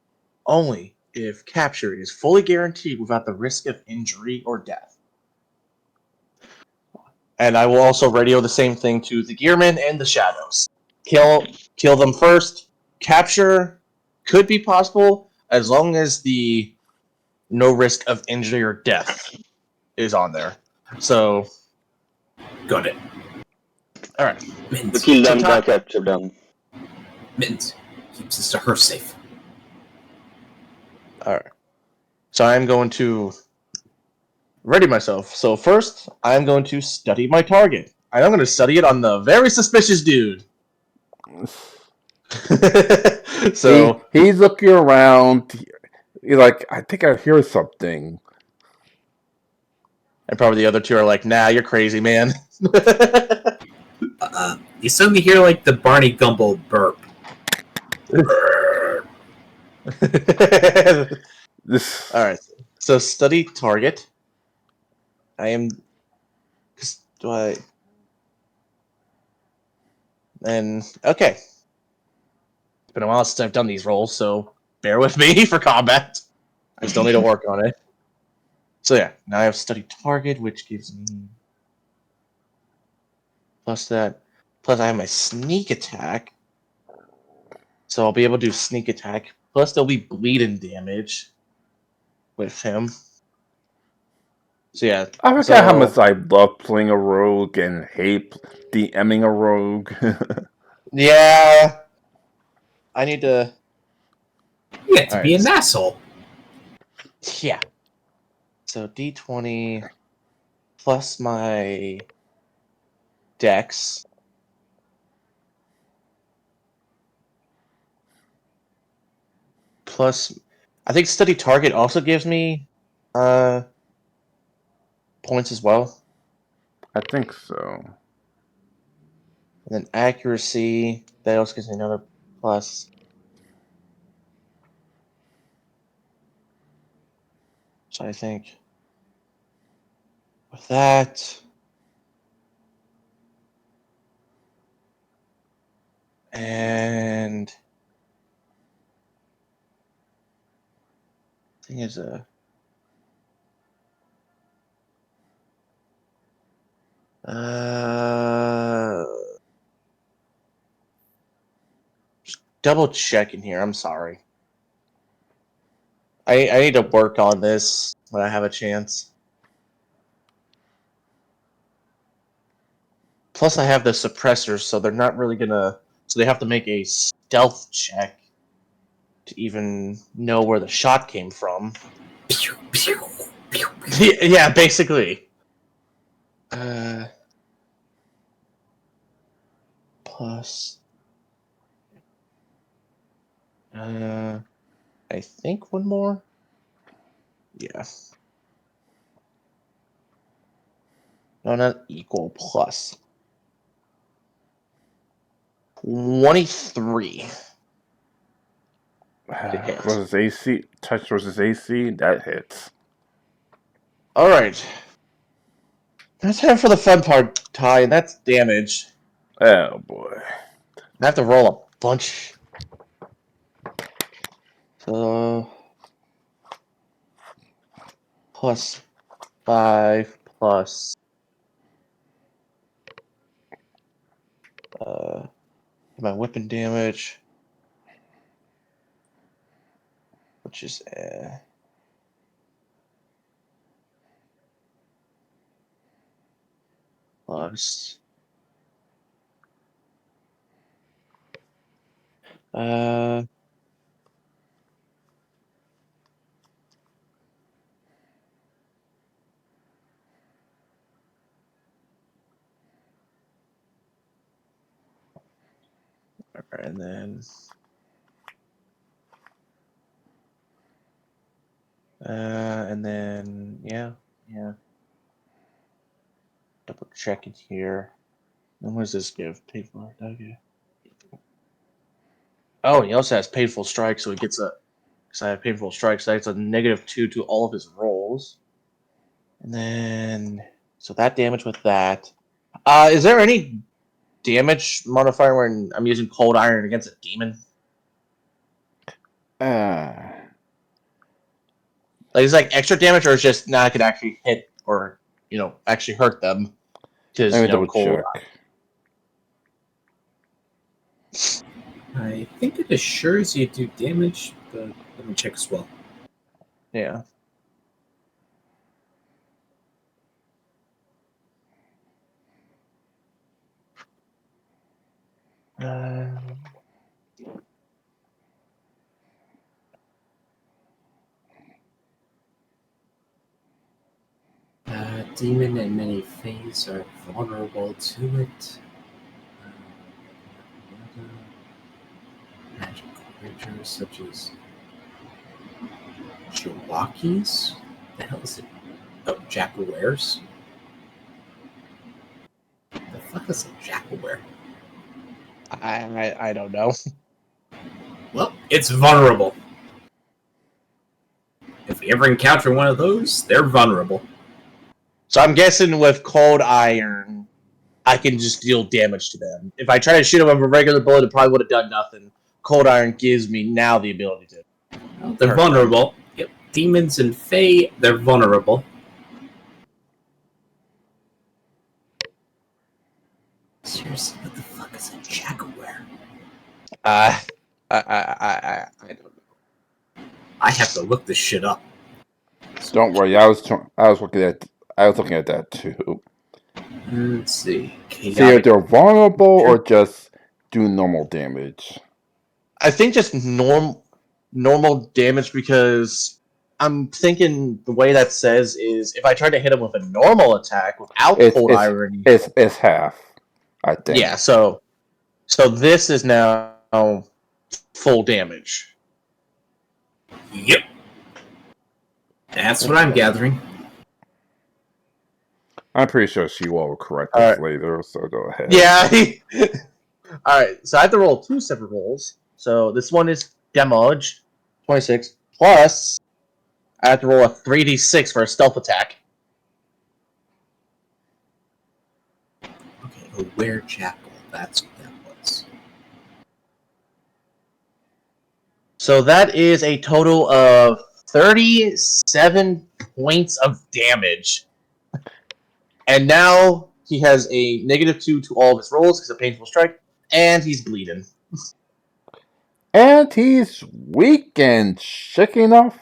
only if capture is fully guaranteed without the risk of injury or death. And I will also radio the same thing to the Gearmen and the Shadows. Kill them first. Capture could be possible as long as the no risk of injury or death is on there. So, Got it. all right. To Mittens. kill them, So capture them. Mittens. Keeps us to her safe. all right. So I'm going to ready myself. So first, I'm going to study my target. And I'm going to study it on the very suspicious dude. So He's looking around. He's like, I think I hear something. and probably the other 2 are like, nah, you're crazy, man. You suddenly hear like the Barney Gumble burp. Alright. So study target. I am do I and okay. It's been a while since I've done these rolls, so bear with me for combat. I still need to work on it. So yeah, now I have study target, which gives me plus that. Plus I have my sneak attack. So I'll be able to do sneak attack. Plus there'll be bleeding damage with him. So yeah. I forgot how So much I love playing a rogue and hate DMing a rogue. yeah. I need to You have to be Alright. an asshole. Yeah. So D20 plus my dex. Plus I think study target also gives me points as well. I think so. And then accuracy, that also gives me another plus. So I think with that. And thing is just double checking here. I'm sorry. I need to work on this when I have a chance. Plus, I have the suppressors, so they're not really gonna. So they have to make a stealth check to even know where the shot came from. Pew, pew, pew, pew. Yeah, basically. Plus, I think one more. Yeah. No, not equal. Plus 23. To hit. Versus AC, touch versus AC, that hits. All right. That's time for the fun part, Ty, and that's damage. Oh boy. I have to roll a bunch. So plus 5 plus my weapon damage, which is plus and then yeah. Double checking here. And what does this give? Paid for. Okay. Oh, and he also has painful strike, so he gets a. Because I have painful strike, so that's a -2 to all of his rolls. And then so that damage with that. Is there any damage modifier when I'm using cold iron against a demon? Like, is like extra damage, or is just now I could actually hit or actually hurt them because Let me double cold. check. I think it assures you do damage, but let me check as well. Yeah. Demon and many fays are vulnerable to it. Magic creatures such as Jawakis? The hell is it? Oh, Jackalwares? The fuck is a Jackalware? I don't know. Well, it's vulnerable. If we ever encounter one of those, they're vulnerable. So I'm guessing with cold iron, I can just deal damage to them. If I try to shoot them with a regular bullet, it probably would have done nothing. Cold iron gives me now the ability to. Well, they're vulnerable. Yep. Demons and fae, they're vulnerable. Seriously, what the fuck is a Jackalware? I don't know. I have to look this shit up. Don't worry, I was looking at that too. Let's see. See if Chaotic. they're vulnerable or just do normal damage. I think just normal damage, because I'm thinking the way that says is if I try to hit him with a normal attack without cold iron. It's half, I think. Yeah, so this is now full damage. Yep. That's what I'm gathering. I'm pretty sure she will correct All us right. later, so go ahead. Yeah. All right, so I have to roll 2 separate rolls. So this one is damage, 26, plus I have to roll a 3d6 for a stealth attack. A were-chapel, that's what that was. So that is a total of 37 points of damage. And now he has a -2 to all of his rolls because of painful strike, and he's bleeding. And he's weak and shaking off.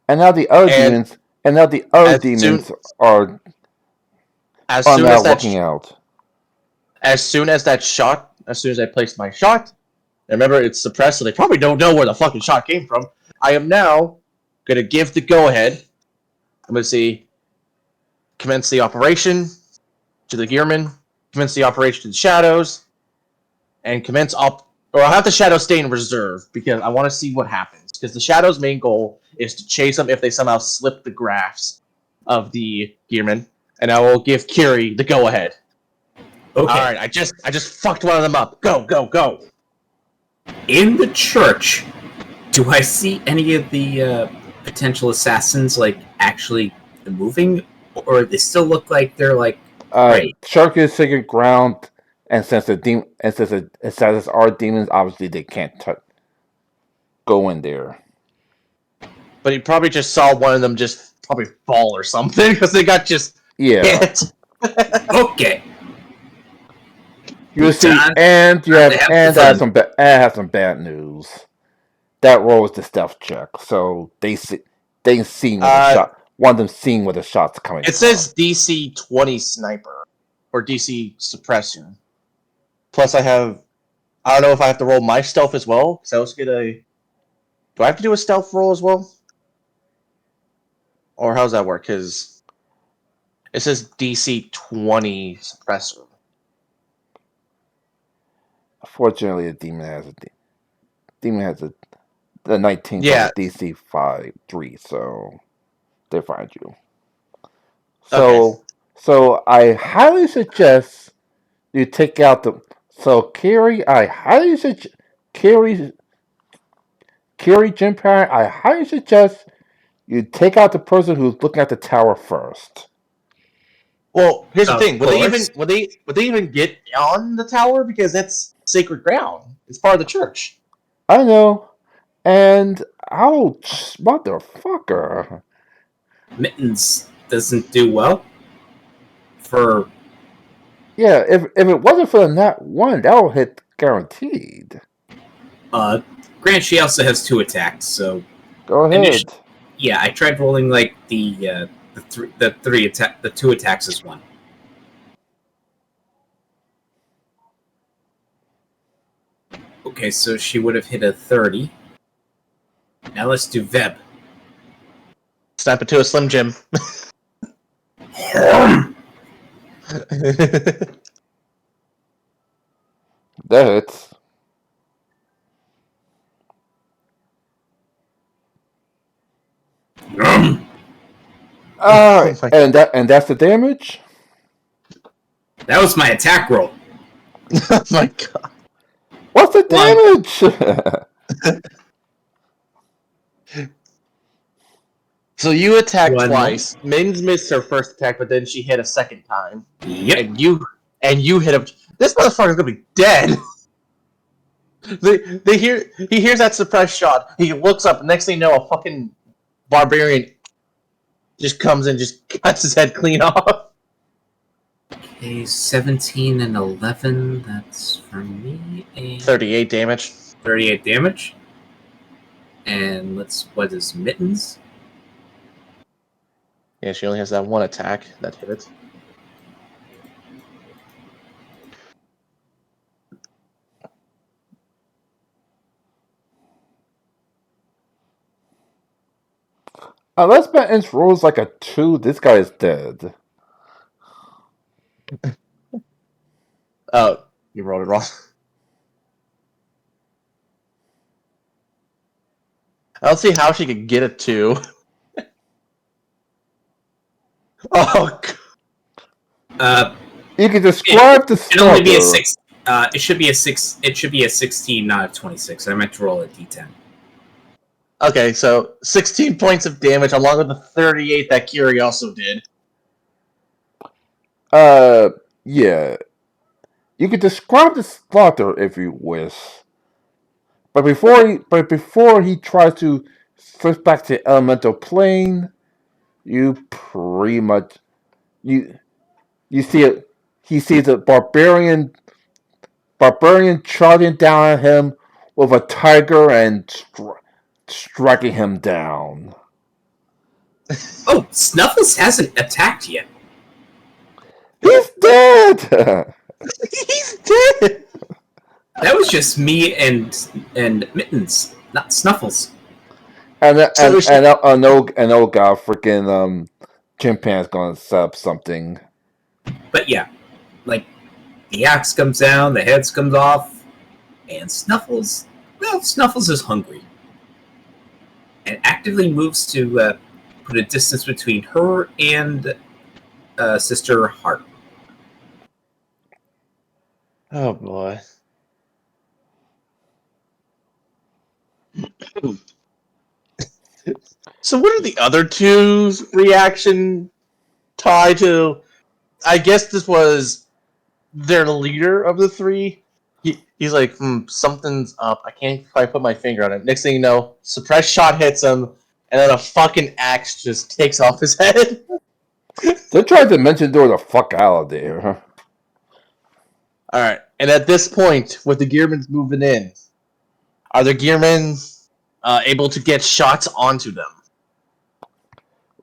And now the other And demons are as soon now as that walking out. as soon as I placed my shot, remember it's suppressed, so they probably don't know where the fucking shot came from. I am now gonna give the go ahead. I'm gonna see commence the operation to the gearman, commence the operation to the shadows, and or I'll have the shadows stay in reserve because I want to see what happens. Because the shadows' main goal is to chase them if they somehow slip the graphs of the gearman, and I will give Kiri the go ahead. Okay. All right, I just fucked one of them up. Go, go, go. In the church, do I see any of the potential assassins actually moving, or they still look like they're ready? Shark is sacred ground, and since the assassins are demons, obviously they can't go in there. But he probably just saw one of them just probably fall or something because they got just hit. Okay. You see, and I have some bad news. That roll was the stealth check, so they seen where the shot. One of them seeing where the shot's coming from. It says DC 20 sniper or DC suppressor. Plus, I don't know if I have to roll my stealth as well. Because I also get a. Do I have to do a stealth roll as well? Or how does that work? Because it says DC 20 suppressor. Fortunately, the demon has the 19 DC 3, so they find you. So I highly suggest you take out the. So Carrie, I highly suggest Carrie Jim Parent, I highly suggest you take out the person who's looking at the tower first. Well, here's the thing: would they even get on the tower because that's sacred ground? It's part of the church. I know, and ouch, motherfucker. Mittens doesn't do well. Yeah, if it wasn't for the nat 1, that would hit guaranteed. Grant, she also has 2 attacks, so go ahead. Yeah, I tried rolling the 2 attacks as 1. Okay, so she would have hit a 30. Now let's do Veb. Snap it to a Slim Jim. That hits. And that's the damage? That was my attack roll. Oh my god. What's the damage? So you attacked twice. Mins missed her first attack, but then she hit a second time. Yep. And you hit him. This motherfucker's gonna be dead. He hears that suppressed shot. He looks up. Next thing you know, a fucking barbarian just comes and just cuts his head clean off. Okay, 17 and 11. That's for me. 38 damage. 38 damage. And what is Mittens? Yeah, she only has that one attack that hit it. Unless Mittens rolls like a 2, this guy is dead. Oh, you rolled it wrong. I don't see how she could get a 2. Oh. You can describe the struggle. It'll only be a 6. It should be a 6. It should be a 16, not a 26. I meant to roll a d10. Okay, so 16 points of damage along with the 38 that Kiri also did. Yeah. You could describe the slaughter if you wish, but before he tries to slip back to the elemental plane, you pretty much you you see it. He sees a barbarian charging down at him with a tiger and striking him down. Oh, Snuffles hasn't attacked yet. He's dead. He's dead. That was just me and Mittens, not Snuffles. and So and and an old guy, freaking chimpan's gonna set up something. But yeah, like the axe comes down, the head comes off, and Snuffles, well, Snuffles is hungry and actively moves to put a distance between her and Sister Heart. Oh boy. So what are the other two's reaction tied to? I guess this was their leader of the three. He's like, something's up. I can't quite put my finger on it. Next thing you know, suppressed shot hits him, and then a fucking axe just takes off his head. They tried to mention door the fuck out of there. All right, and at this point, with the Gearmans moving in, are the Gearmen able to get shots onto them?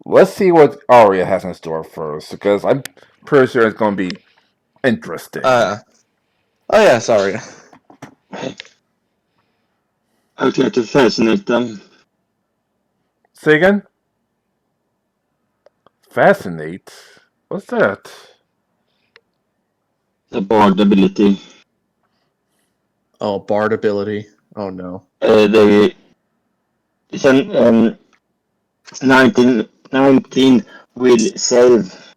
Let's see what Arya has in store first, because I'm pretty sure it's going to be interesting. Oh yeah, sorry. I'll try to fascinate them. Say again? Fascinate? What's that? The bard ability. Oh, Bard ability. Oh no. It's an 19 will save.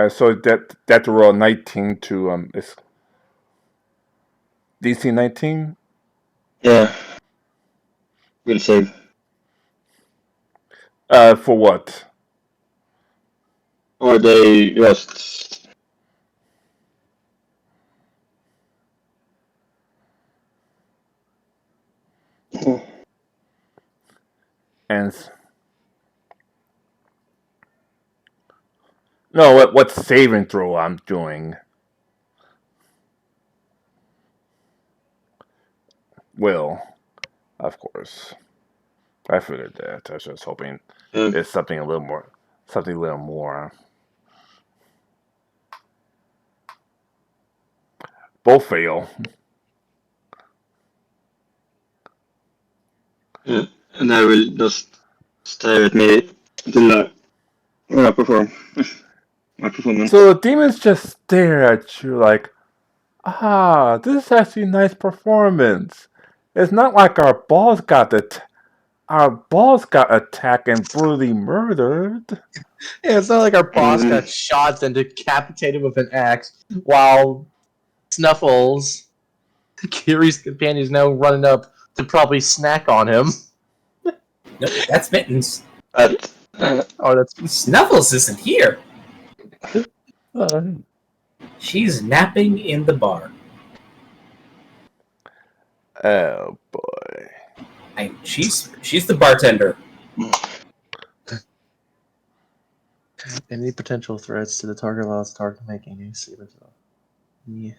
So that roll 19 to it's DC 19. Yeah, will save. For what? Or they just. And no, what saving throw I'm doing? Will, of course. I figured that. I was just hoping it's something a little more. Something a little more. Both fail. Yeah, and I will just stare at me until I perform my performance. So the demons just stare at you like, this is actually a nice performance. It's not like our boss got attacked and brutally murdered. Yeah, it's not like our boss got shot and decapitated with an axe, while Snuffles, Kiri's companion, is now running up to probably snack on him. Nope, that's Mittens. But Oh, that's. Snuffles isn't here. Uh, She's napping in the bar. Oh boy. She's the bartender. any potential threats to the target allows the target making a saving throw. Yeah.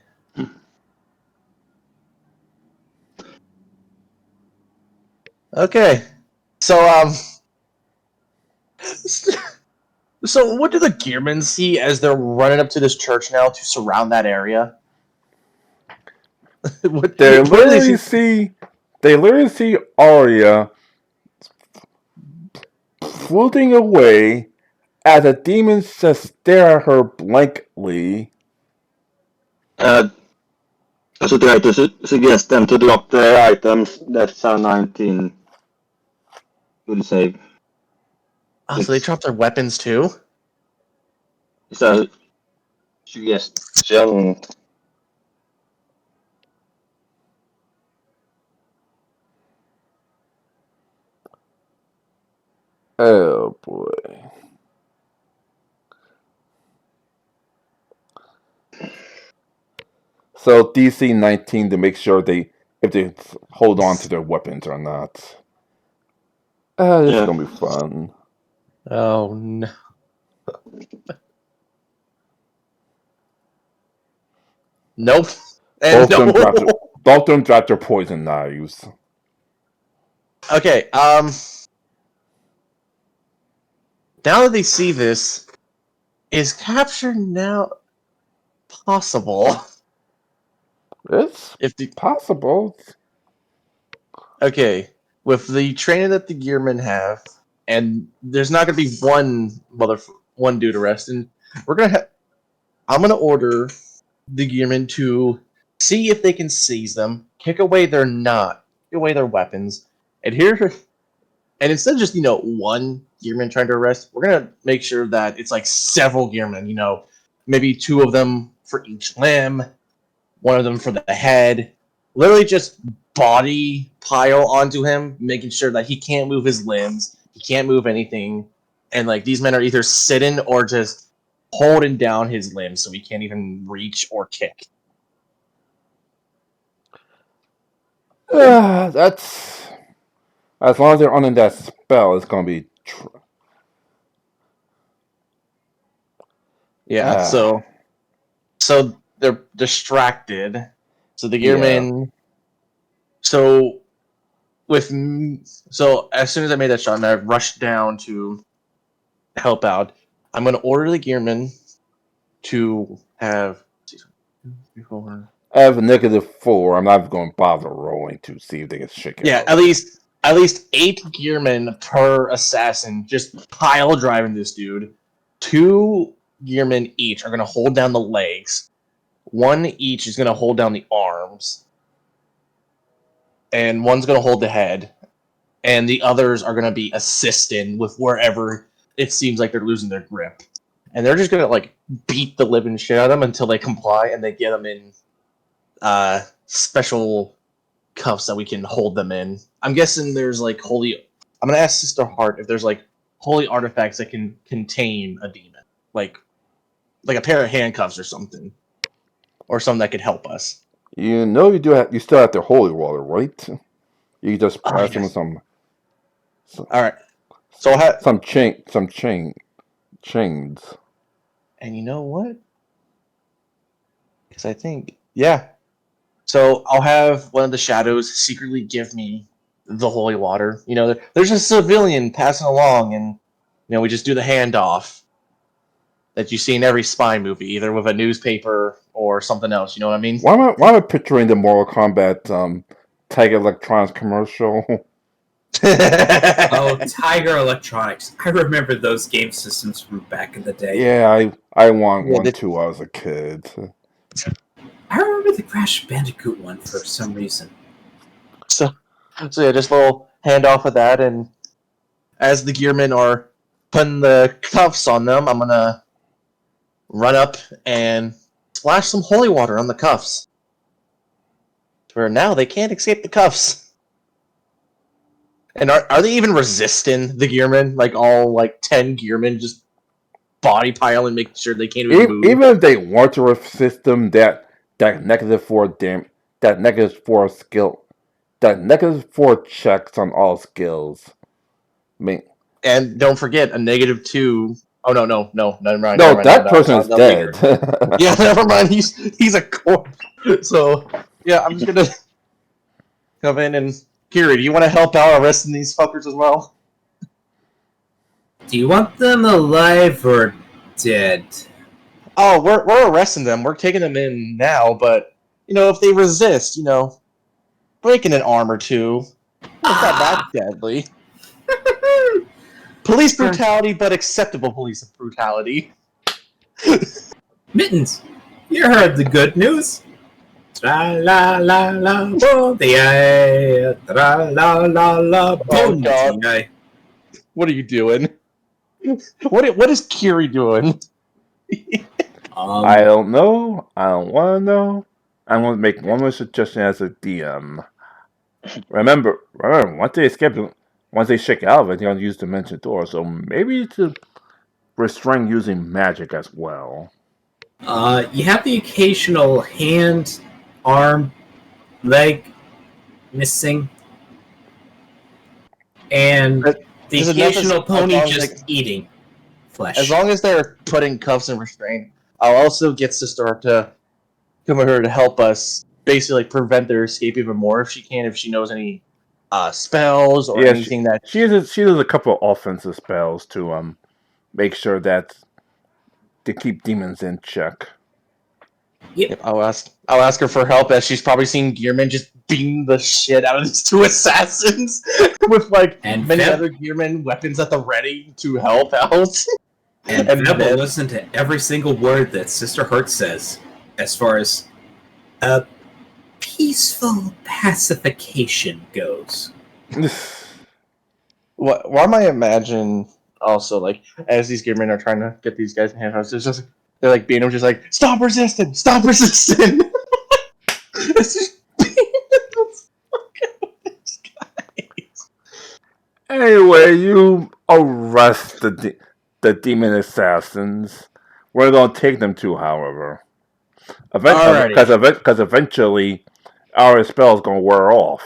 Okay, so so what do the Gearmen see as they're running up to this church now to surround that area? what They do literally see Arya floating away as the demons just stare at her blankly. also try to suggest them to drop their items. That's a 19 will save. Oh, so they dropped their weapons too? It's a suggestion. Oh boy. So DC 19 to make sure if they hold on to their weapons or not. This is Yeah. gonna be fun. Oh no. Nope. And Both no. of them dropped their poison knives. Okay. Now that they see this, is capture now possible? It's If the possible. Okay, with the training that the gearmen have, and there's not gonna be one dude arrested. I'm gonna order the gearmen to see if they can seize them, kick away their weapons, and instead of just one gearman trying to arrest, we're gonna make sure that it's like several gearmen. Maybe two of them for each limb, one of them for the head. Literally just body pile onto him, making sure that he can't move his limbs, he can't move anything, and like these men are either sitting or just holding down his limbs so he can't even reach or kick. That's as long as they're under that spell, it's gonna be. Yeah, so they're distracted. So the gearmen. So so as soon as I made that shot and I rushed down to help out, I'm gonna order the gearmen to have. I have a -4. I'm not going to bother rolling to see if they can shake it Yeah, out. at least 8 gearmen per assassin, just pile driving this dude. 2 gearmen each are gonna hold down the legs. 1 each is gonna hold down the arms, and 1's gonna hold the head, and the others are gonna be assisting with wherever it seems like they're losing their grip. And they're just gonna like beat the living shit out of them until they comply, and they get them in special cuffs that we can hold them in. I'm guessing there's like holy. I'm gonna ask Sister Hart if there's like holy artifacts that can contain a demon, like a pair of handcuffs or something that could help us. You know you do have you still have the holy water, right? You just Oh press them with yes. some All right. So I'll have. chains. And you know what? Because I think So I'll have one of the shadows secretly give me the holy water. There's a civilian passing along, and we just do the handoff that you see in every spy movie, either with a newspaper or something else. You know what I mean? Why am I picturing the Mortal Kombat Tiger Electronics commercial? Oh, Tiger Electronics. I remember those game systems from back in the day. Yeah, I want Yeah, one too. When I was a kid. I remember the Crash Bandicoot one for some reason. so yeah, just a little handoff of that, and as the gearmen are putting the cuffs on them, I'm gonna run up and splash some holy water on the cuffs, where now they can't escape the cuffs. And are they even resisting the gearmen? Like all 10 gearmen just body pile and make sure they can't even move. Even if they want to resist them, that -4 skill, that -4 checks on all skills. I mean, And don't forget a -2. Oh no, never mind. no, Never that mind. person is The leader. dead. Yeah, never mind. He's a corpse. So yeah, I'm just gonna come in and Kiri, do you want to help out arresting these fuckers as well? Do you want them alive or dead? Oh, we're arresting them. We're taking them in now, but if they resist, breaking an arm or two, it's not that deadly. Police brutality, but acceptable police brutality. Mittens, you heard the good news. Tra la la la bon dia, tra la la la bon God. dia. What are you doing? What is Kiri doing? I don't know. I don't want to know. I'm going to make one more suggestion as a DM. Remember, once they shake out of it, they're going to use Dimension Door. So maybe to restrain using magic as well. You have the occasional hand arm, leg missing, and the Just enough occasional as pony long as, just like, eating flesh. as long as they're putting cuffs and restraint, I'll also get Sister Art to come over here to help us basically prevent their escape even more if she can, if she knows any spells or Yeah, anything that she does a couple of offensive spells to make sure that to keep demons in check. Yep. I'll ask her for help, as she's probably seen Gearman just beam the shit out of these two assassins with like And many Veb- other Gearman weapons at the ready to help out. And Veb will listen to every single word that Sister Hurt says as far as a peaceful pacification goes. Why am I imagine also, like, as these Gearmen are trying to get these guys in handcuffs, it's just they're like being them just like, stop resisting, stop resisting. It's just beating the fuck out of these guys. Anyway, you arrest the demon assassins. We're gonna take them to, however, Alrighty. because eventually our spell is gonna wear off.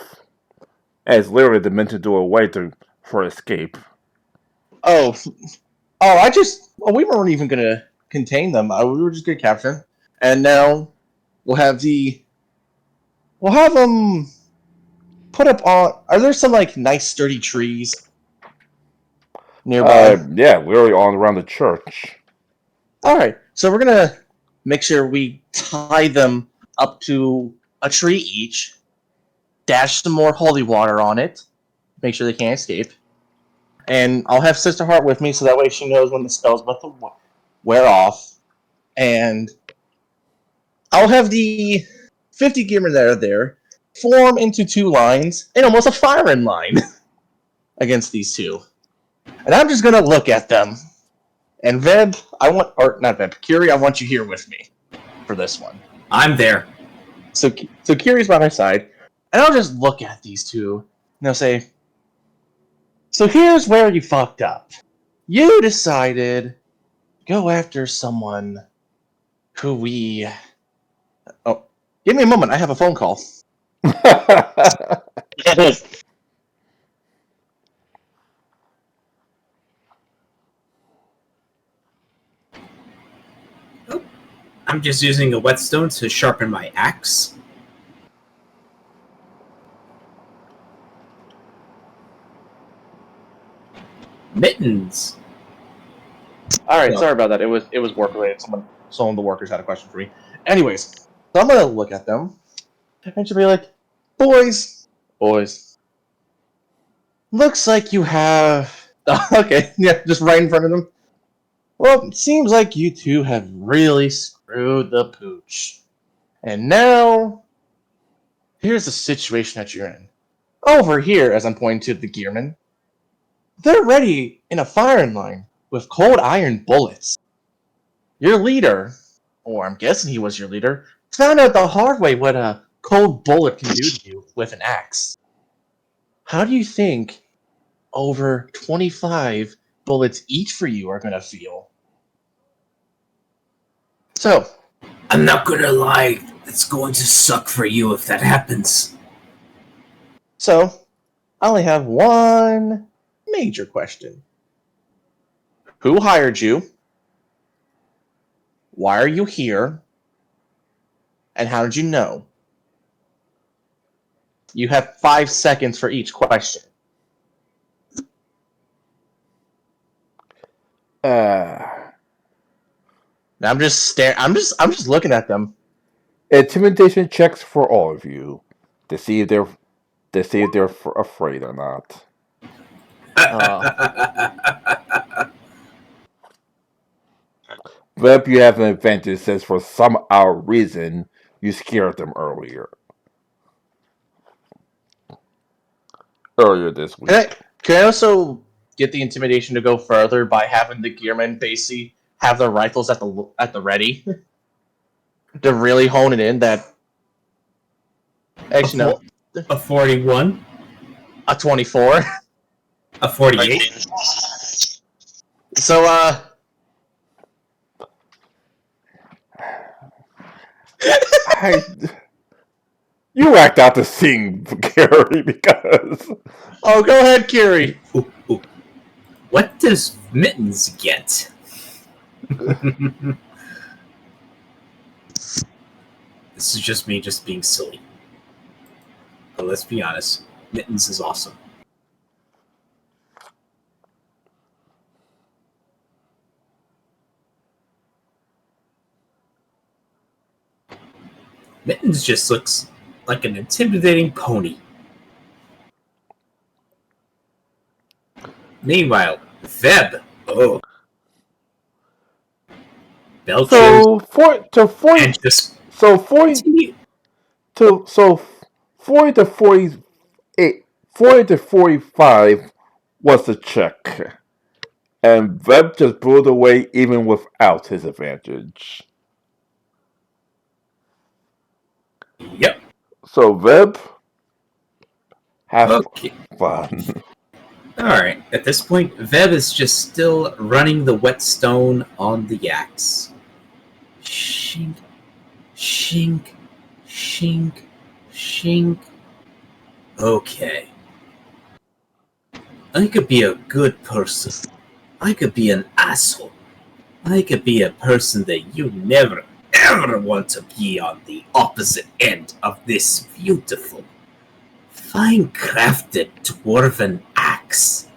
And it's literally the meant to do a way for escape. Oh, we weren't even gonna contain them. We were just gonna capture them, and now we'll have them put up on. Are there some like nice sturdy trees nearby? Yeah, literally all around the church. All right, so we're gonna make sure we tie them up to a tree each, dash some more holy water on it, make sure they can't escape, and I'll have Sister Heart with me so that way she knows when the spell's about to wear off, and I'll have the 50 Gearmen that are there form into two lines in almost a firing line against these two, and I'm just gonna look at them. And Veb, not Veb, Curie, I want you here with me for this one. I'm there. So Curie's by my side, and I'll just look at these two, and I'll say, so here's where you fucked up. You decided to go after someone who we... Oh, give me a moment, I have a phone call. I'm just using a whetstone to sharpen my axe. Mittens. Alright, No. sorry about that. It was work related. Some of the workers had a question for me. Anyways, so I'm gonna look at them, and she'll be like, boys, looks like you have... Okay, yeah, just right in front of them. Well, it seems like you two have really screwed the pooch. And now, here's the situation that you're in. Over here, as I'm pointing to the Gearmen, they're ready in a firing line with cold iron bullets. Your leader, or I'm guessing he was your leader, found out the hard way what a cold bullet can do to you with an axe. How do you think over 25 bullets each for you are going to feel? So, I'm not gonna lie, it's going to suck for you if that happens. I only have one major question. Who hired you? Why are you here? And how did you know? You have 5 seconds for each question. Uh, Now I'm just staring. I'm just looking at them. intimidation checks for all of you to see if they're afraid or not. But you have an advantage since for some odd reason you scared them earlier this week. Can I also get the intimidation to go further by having the Gearmen basically have their rifles at the ready to really hone it in? That actually no, A 41. a 24. A 48. So I You act out the scene, Gary, because Oh, go ahead, Kiri. Ooh. What does Mittens get? This is just me just being silly. But let's be honest, Mittens is awesome. Mittens just looks like an intimidating pony. Meanwhile, Veb, belches so for to 40 and just so 40 continue. to so 40 to 48 40 to 45 was the check, and Webb just blew it away even without his advantage. Yep. So Webb, have Okay. fun. Alright. At this point, Veb is just still running the whetstone on the axe. Shink, shink, shink, shink. Okay. I could be a good person. I could be an asshole. I could be a person that you never, ever want to be on the opposite end of this beautiful, fine-crafted dwarven axe.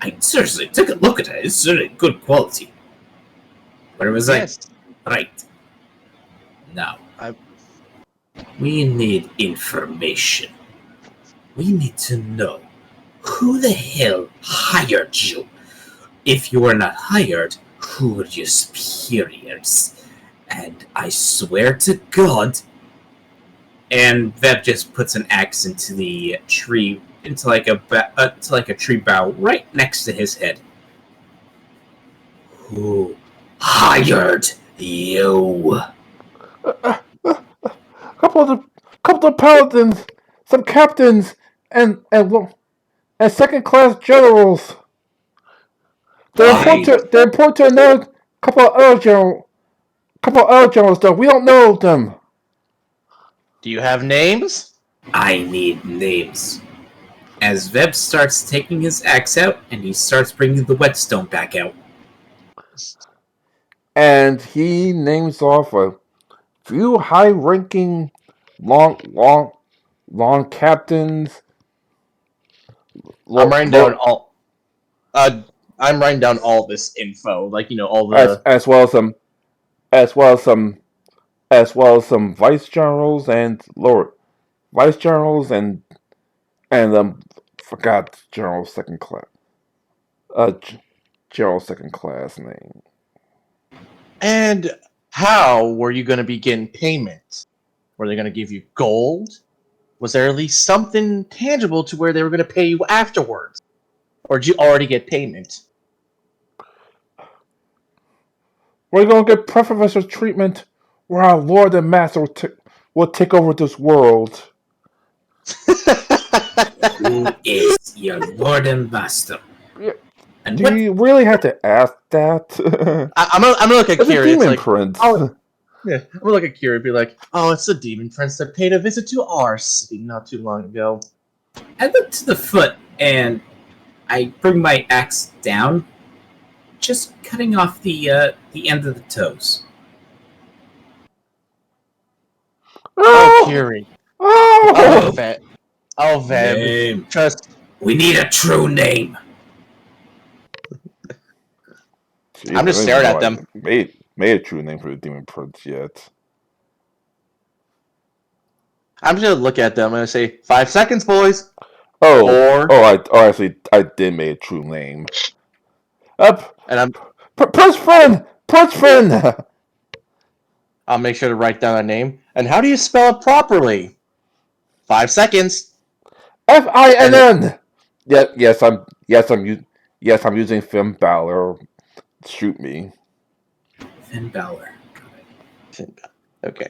I seriously took a look at it. It's really good quality. Where was Yes. I? Right. Now, I- we need information. We need to know who the hell hired you. If you were not hired, who were your superiors? And I swear to God. And Veb just puts an axe into the tree, into like a tree bough right next to his head. Who hired you? Couple of paladins, some captains, and second class generals. They're important to another couple of other generals though. We don't know them. Do you have names? I need names. As Veb starts taking his axe out, and he starts bringing the whetstone back out. And he names off a few high-ranking, long captains. I'm writing down all. I'm writing down all this info, like all the. as well as some vice generals and lower vice generals and forgot general second class general second class name. And how were you going to begin payment? Were they going to give you gold? Was there at least something tangible to where they were going to pay you afterwards? Or did you already get payment? We're gonna get preferential treatment where our Lord and Master will take over this world. Who is your lord and master? Yeah, And do what? you really have to ask that? I'm gonna look at It's a Kiri. It's demon like, prince. oh, yeah. I'm gonna look at Kiri and be like, oh, it's the demon prince that paid a visit to our city not too long ago. I look to the foot and I bring my axe down, just cutting off the end of the toes. Oh, Kiri. Oh, Oh! Veb. Oh, Veb. Name. Trust. We need a true name. Jeez, I'm just I don't even staring know at I them. Made a true name for the demon prince yet. I'm just gonna look at them and I say, 5 seconds, boys. Oh, Or actually, I did make a true name. Up, and Prince Friend. I'll make sure to write down a name. And how do you spell it properly? 5 seconds. FINN. I'm using Finn Balor. Shoot me. Finn Balor. Okay.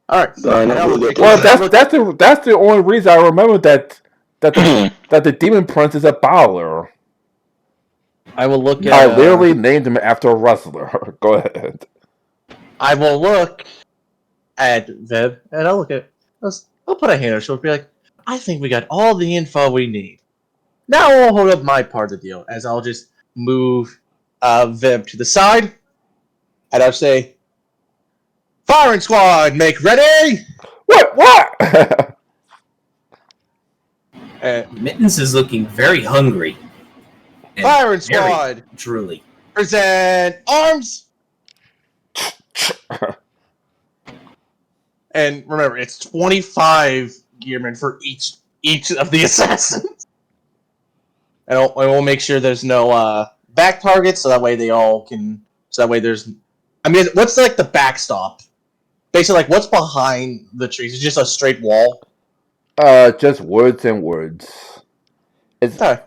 All right. Well, that's the only reason I remember that the demon prince is a Balor. I will look at. I literally named him after a wrestler. Go ahead. I will look at Veb, and I'll look at I'll put a hand on her shoulder, be like, I think we got all the info we need. Now I'll hold up my part of the deal, as I'll just move Vib to the side, and I'll say, "Firing squad, make ready!" What? Mittens is looking very hungry. And Firing very squad, drooly. present arms! And remember, it's 25 gearmen for each of the assassins. And I will make sure there's no back targets, so that way they all can. So that way there's. I mean, what's like the backstop? Basically, like what's behind the trees? It's just a straight wall. Just words and words. It's Okay.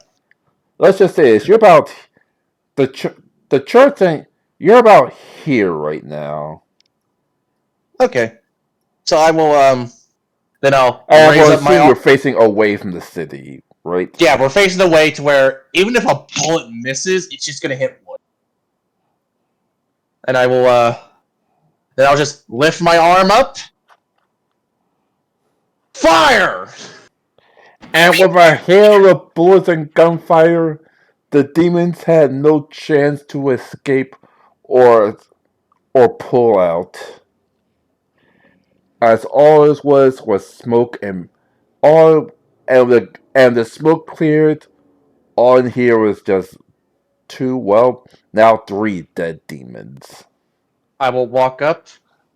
Let's just say this: you're about the church, and you're about here right now. Okay. So I will then I'll And raise we'll up my assume arm. you're facing away from the city, right? Yeah, we're facing the way to where even if a bullet misses, it's just gonna hit wood. And I will then I'll just lift my arm up. Fire! And with a hail of bullets and gunfire, the demons had no chance to escape or pull out, as all it was smoke, and the smoke cleared. All in here was just now three dead demons. I will walk up,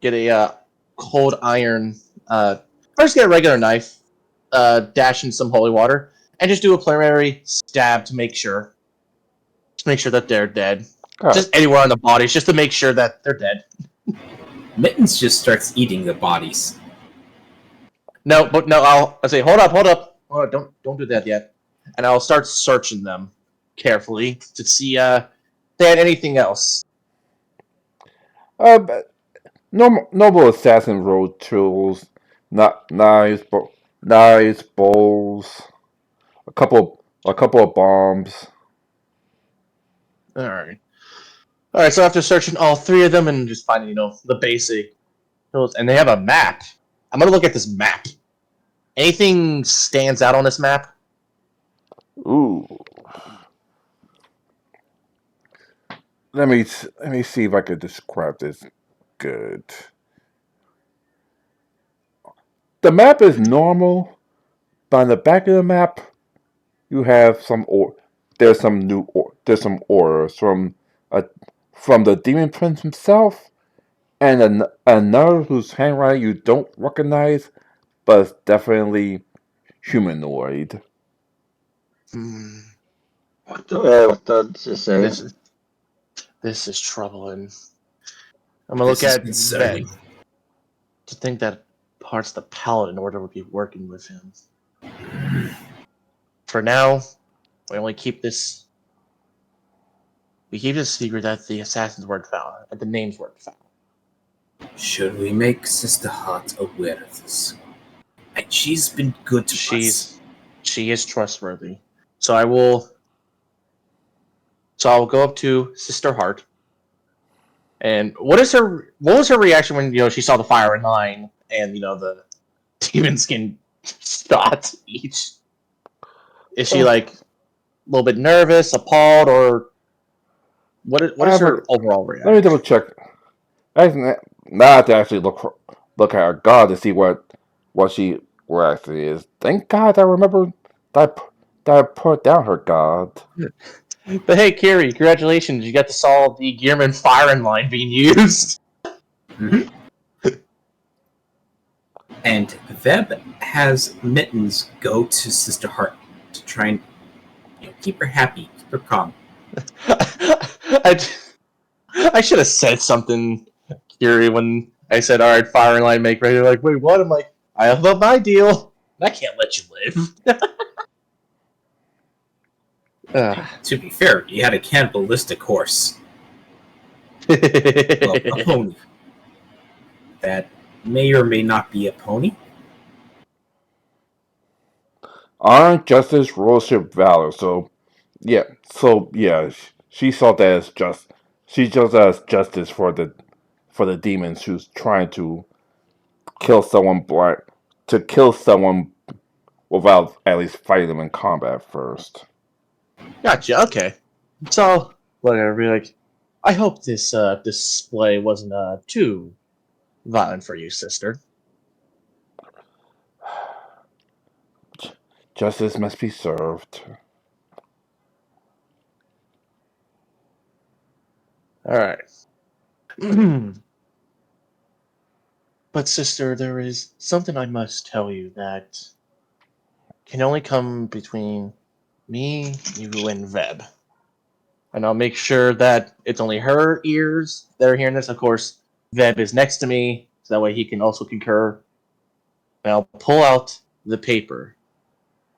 get a cold iron, first get a regular knife, dash in some holy water, and just do a preliminary stab to make sure. Just make sure that they're dead. God. Just anywhere on the bodies, just to make sure that they're dead. Mittens just starts eating the bodies. No, I'll say, hold up, don't do that yet. And I'll start searching them carefully to see if they had anything else. Normal assassin road tools, not knives, bowls, a couple of bombs. Alright. Alright, so after searching all three of them and just finding, the basic tools, and they have a map. I'm gonna look at this map. Anything stands out on this map? Ooh. Let me see if I could describe this good. The map is normal, but on the back of the map, you have there's some orders from the demon prince himself, and another whose handwriting you don't recognize, but it's definitely humanoid. What does it say? This is troubling. I'm gonna look This is at concerning. Ven. To think that parts of the Paladin Order would be working with him. For now, we only keep this. We keep this secret that the assassins weren't found, that the names weren't found. Should we make Sister Hart aware of this? And she's been good to us. She is trustworthy. So I will. So I'll go up to Sister Hart. And what was her reaction when she saw the fire in line and the demon skin shots each? Is she like a little bit nervous, appalled, or what is her overall reaction? Let me double check. Now I have to actually look at her god to see what she actually is. Thank God I remember that I put down her god. But hey, Kiri, congratulations! You got to solve the Gearman firing line being used. Mm-hmm. And Veb has Mittens go to Sister Hart to try and keep her happy, keep her calm. I should have said something, Kiri, when I said, "All right, firing line, make ready." They're like, "Wait, what?" I'm like, "I have up my deal. I can't let you live." To be fair, you had a cannibalistic horse. Well, a pony. That may or may not be a pony. Honor, justice, rulership, valor. So yeah, she saw that as she just as justice for the demons who's trying to kill someone to kill someone without at least fighting them in combat first. Gotcha. Okay. So whatever. Be like, I hope this display wasn't too violent for you, sister. Justice must be served. All right. But sister, there is something I must tell you that can only come between me, you, and Veb. And I'll make sure that it's only her ears that are hearing this. Of course, Veb is next to me, so that way he can also concur. And I'll pull out the paper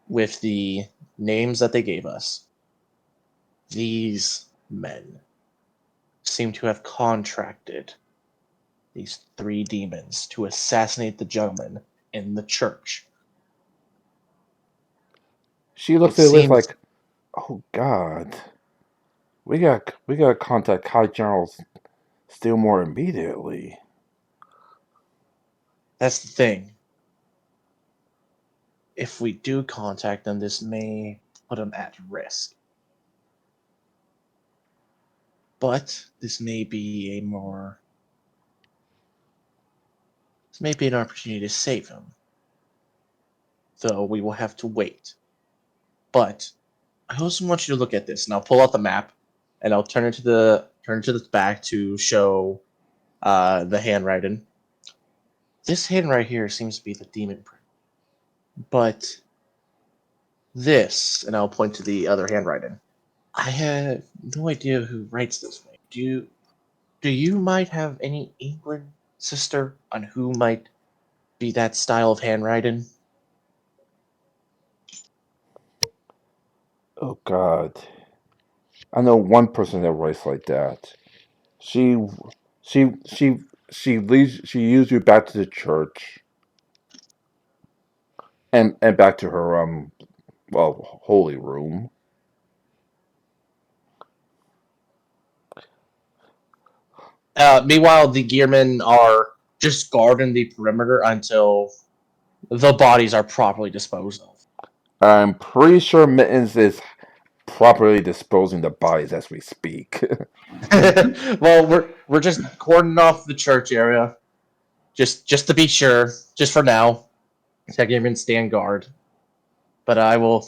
with the names that they gave us. These men seem to have contracted these 3 demons to assassinate the gentleman in the church. She looks It at Liz seems like, "Oh God, we gotta contact Kai General Steelmore immediately." that's the thing. If we do contact them, this may put them at risk. But this may be an opportunity to save him. Though we will have to wait. But I also want you to look at this, and I'll pull out the map, and I'll turn it to the back to show the handwriting. This hand right here seems to be the demon print, but this, and I'll point to the other handwriting. I have no idea who writes this way. Do you might have any inkling, sister, on who might be that style of handwriting? Oh God, I know one person that writes like that. She, she, she, she leads. She leads you back to the church and back to her holy room. Meanwhile, the gearmen are just guarding the perimeter until the bodies are properly disposed of. I'm pretty sure Mittens is properly disposing the bodies as we speak. Well, we're just cordoning off the church area, just to be sure, just for now. So gearmen stand guard. But I will,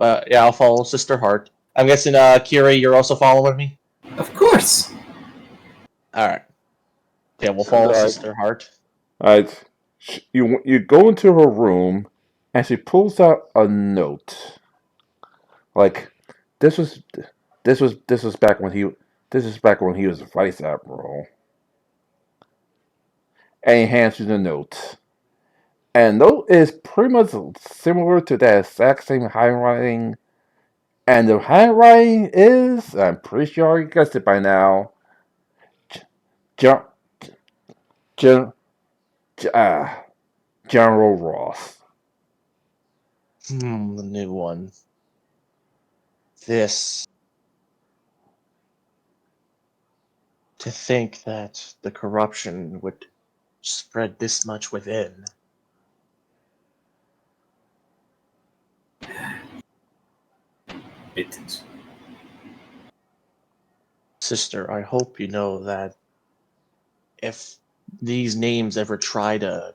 yeah, I'll follow Sister Hart. I'm guessing, Kiri, you're also following me. Of course. All right. Yeah, we'll So follow that Sister Hart. you go into her room, and she pulls out a note. Like this was this was back when he was vice admiral, and he hands you the note. And note is pretty much similar to that exact same handwriting. And the handwriting is, I'm pretty sure you guessed it by now, Gen- Gen- uh, General Ross. The new one. This. To think that the corruption would spread this much within. Mittens. Sister, I hope you know that if these names ever try to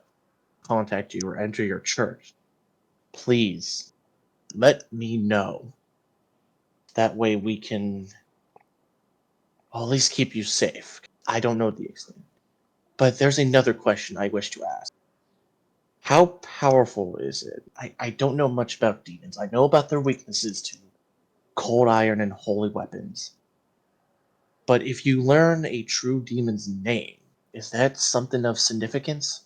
contact you or enter your church, please let me know. That way we can at least keep you safe. I don't know the extent. But there's another question I wish to ask. How powerful is it? I don't know much about demons. I know about their weaknesses to cold iron and holy weapons. But if you learn a true demon's name, is that something of significance?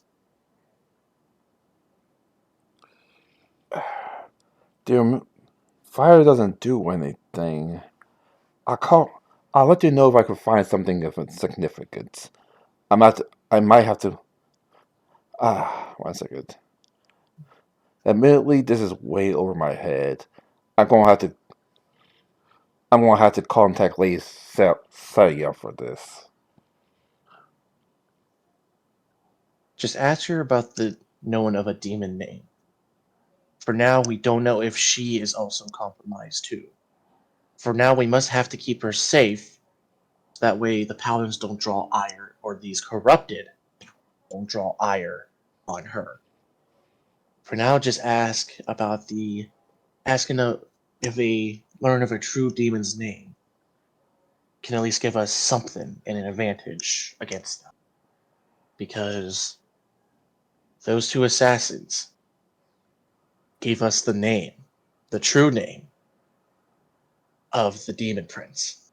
Dear, fire doesn't do anything. I'll call. I'll let you know if I can find something of significance. I might have to. 1 second. Admittedly, this is way over my head. I'm gonna have to. I'm gonna have to contact Lady Saya for this. Just ask her about the known of a demon name. For now, we don't know if she is also compromised too. For now, we must have to keep her safe. So that way the paladins don't draw ire, or these corrupted don't draw ire on her. For now, just ask about asking if a learn of a true demon's name can at least give us something and an advantage against them. Because those two assassins gave us the name, the true name of the demon prince.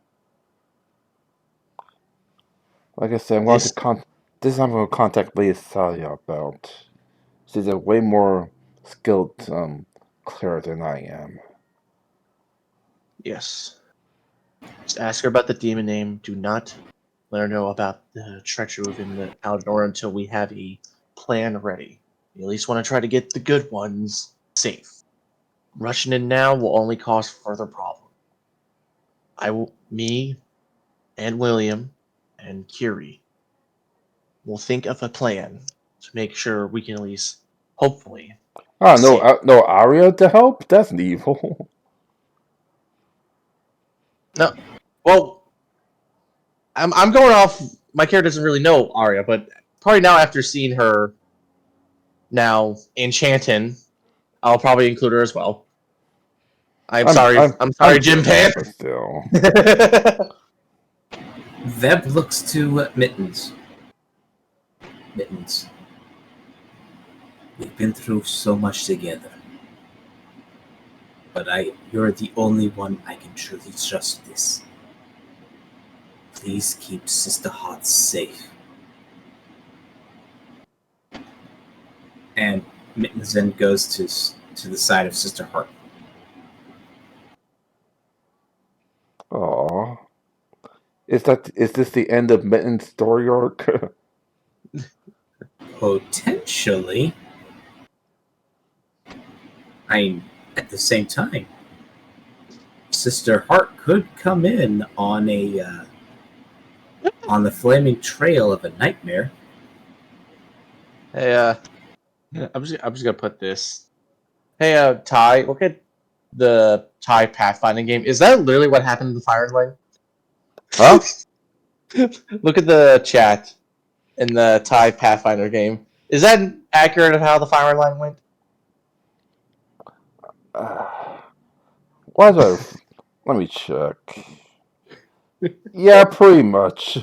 Like I said, This, this I'm going to contact Lady Salia about. She's a way more skilled cleric than I am. yes. Just ask her about the demon name. Do not let her know about the treachery within the Paladin Order until we have a plan ready. We at least want to try to get the good ones safe. Rushing in now will only cause further problems. Me, and William, and Curie will think of a plan to make sure we can at least, hopefully, Ah, save. no Arya to help? That's evil. No, well, I'm going off. My character doesn't really know Arya, but probably now after seeing her now in Chanton, I'll probably include her as well. I'm sorry, I'm Jim joking, Pan. but still. Veb looks to Mittens. Mittens. We've been through so much together. But you're the only one I can truly trust this. Please keep Sister Hot safe. And Mittens then goes to the side of Sister Hart. Aww. Is this the end of Mitten's story arc? Potentially. At the same time, Sister Hart could come in on on the flaming trail of a nightmare. Hey, I'm just gonna put this. Hey, Ty, look at the Ty pathfinding game. Is that literally what happened in the Fire Line? Huh? Look at the chat in the Ty Pathfinder game. Is that accurate of how the Fire Line went? Why do I... Let me check. Yeah, pretty much.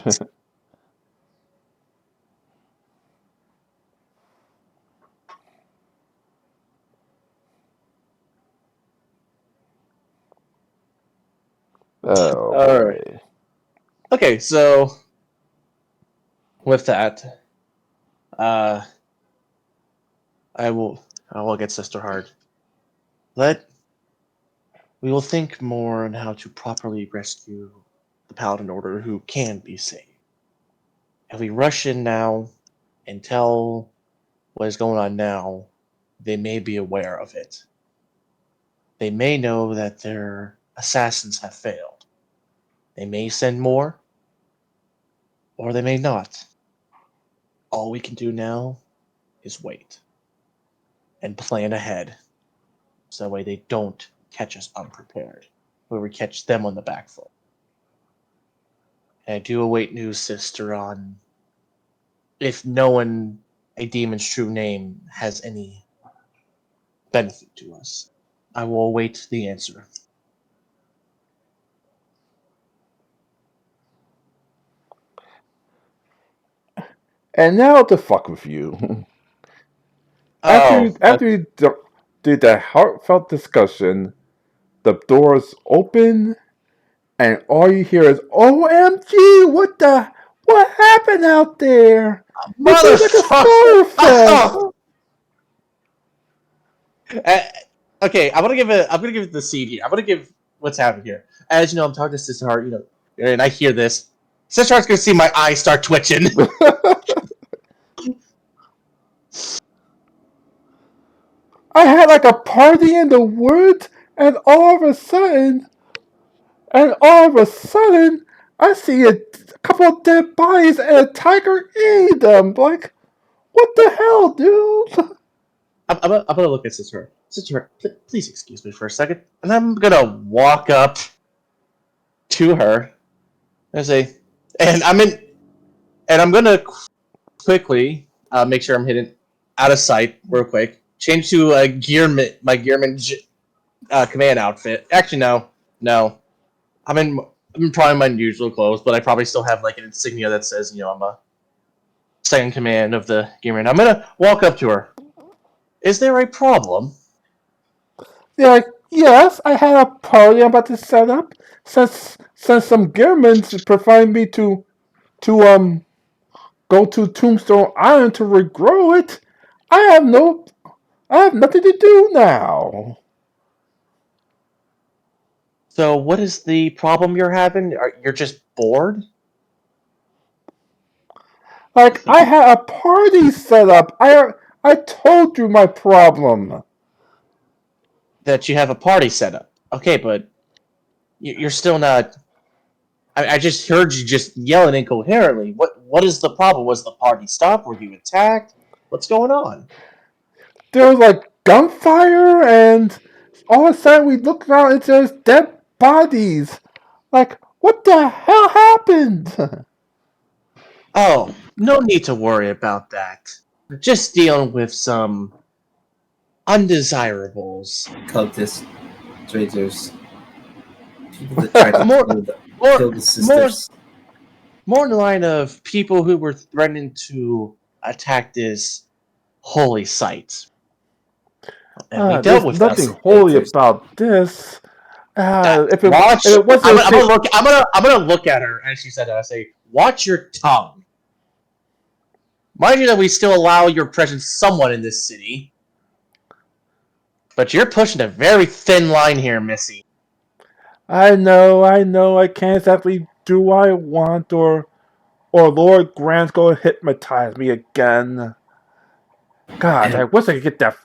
Oh, All boy. right. Okay, so with that, uh, I will get Sister Hart. We will think more on how to properly rescue the Paladin Order who can be saved. If we rush in now and tell what is going on now, they may be aware of it. They may know that their assassins have failed. They may send more, or they may not. All we can do now is wait and plan ahead, so that way they don't catch us unprepared, where we catch them on the back foot. And I do await news, sister, on if knowing a demon's true name has any benefit to us. I will await the answer. And now to fuck with you. Oh, After you do that heartfelt discussion, the doors open, and all you hear is, "OMG! What happened out there? It feels like a motherfucker! starter fest." Uh, okay, I'm gonna give it the seed here. I'm gonna give what's happening here. As you know, I'm talking to Sister Heart, and I hear this. Sister Heart's gonna see my eyes start twitching. I had like a party in the woods, and all of a sudden, I see a couple of dead bodies and a tiger eating them. Like, what the hell, dude? gonna look at Sorcerer. Sorcerer, please excuse me for a second, and I'm gonna walk up to her and say, and I'm gonna quickly make sure I'm hidden out of sight real quick. Change to my Gearman command outfit. Actually, no. I'm probably my usual clothes, but I probably still have like an insignia that says, I'm a second command of the Gearman. I'm gonna walk up to her. Is there a problem? They're like, yes, I had a party I'm about to set up. Since some Gearmans prefer me to go to Tombstone Island to regrow it, I have nothing to do now. So what is the problem you're having? You're just bored? Like, I had a party set up. I told you my problem. That you have a party set up. Okay, but you're still not. I just heard you just yelling incoherently. What is the problem? Was the party stopped? Were you attacked? What's going on? There was like gunfire, and all of a sudden we looked around and there's dead bodies. Like, what the hell happened? Oh, no need to worry about that. Just dealing with some undesirables. Cultists, traitors, people that try to More, more, kill the more, sisters. more in the line of people who were threatening to attack this holy site. And we dealt There's with nothing them. holy about this. If Watch. it wasn't I'm gonna look. I'm gonna look at her as she said that. I say, "Watch your tongue." Mind you, that we still allow your presence somewhat in this city, but you're pushing a very thin line here, Missy. I know, I can't exactly do what I want, or Lord Grant's gonna hypnotize me again. God, I And, wish I could get that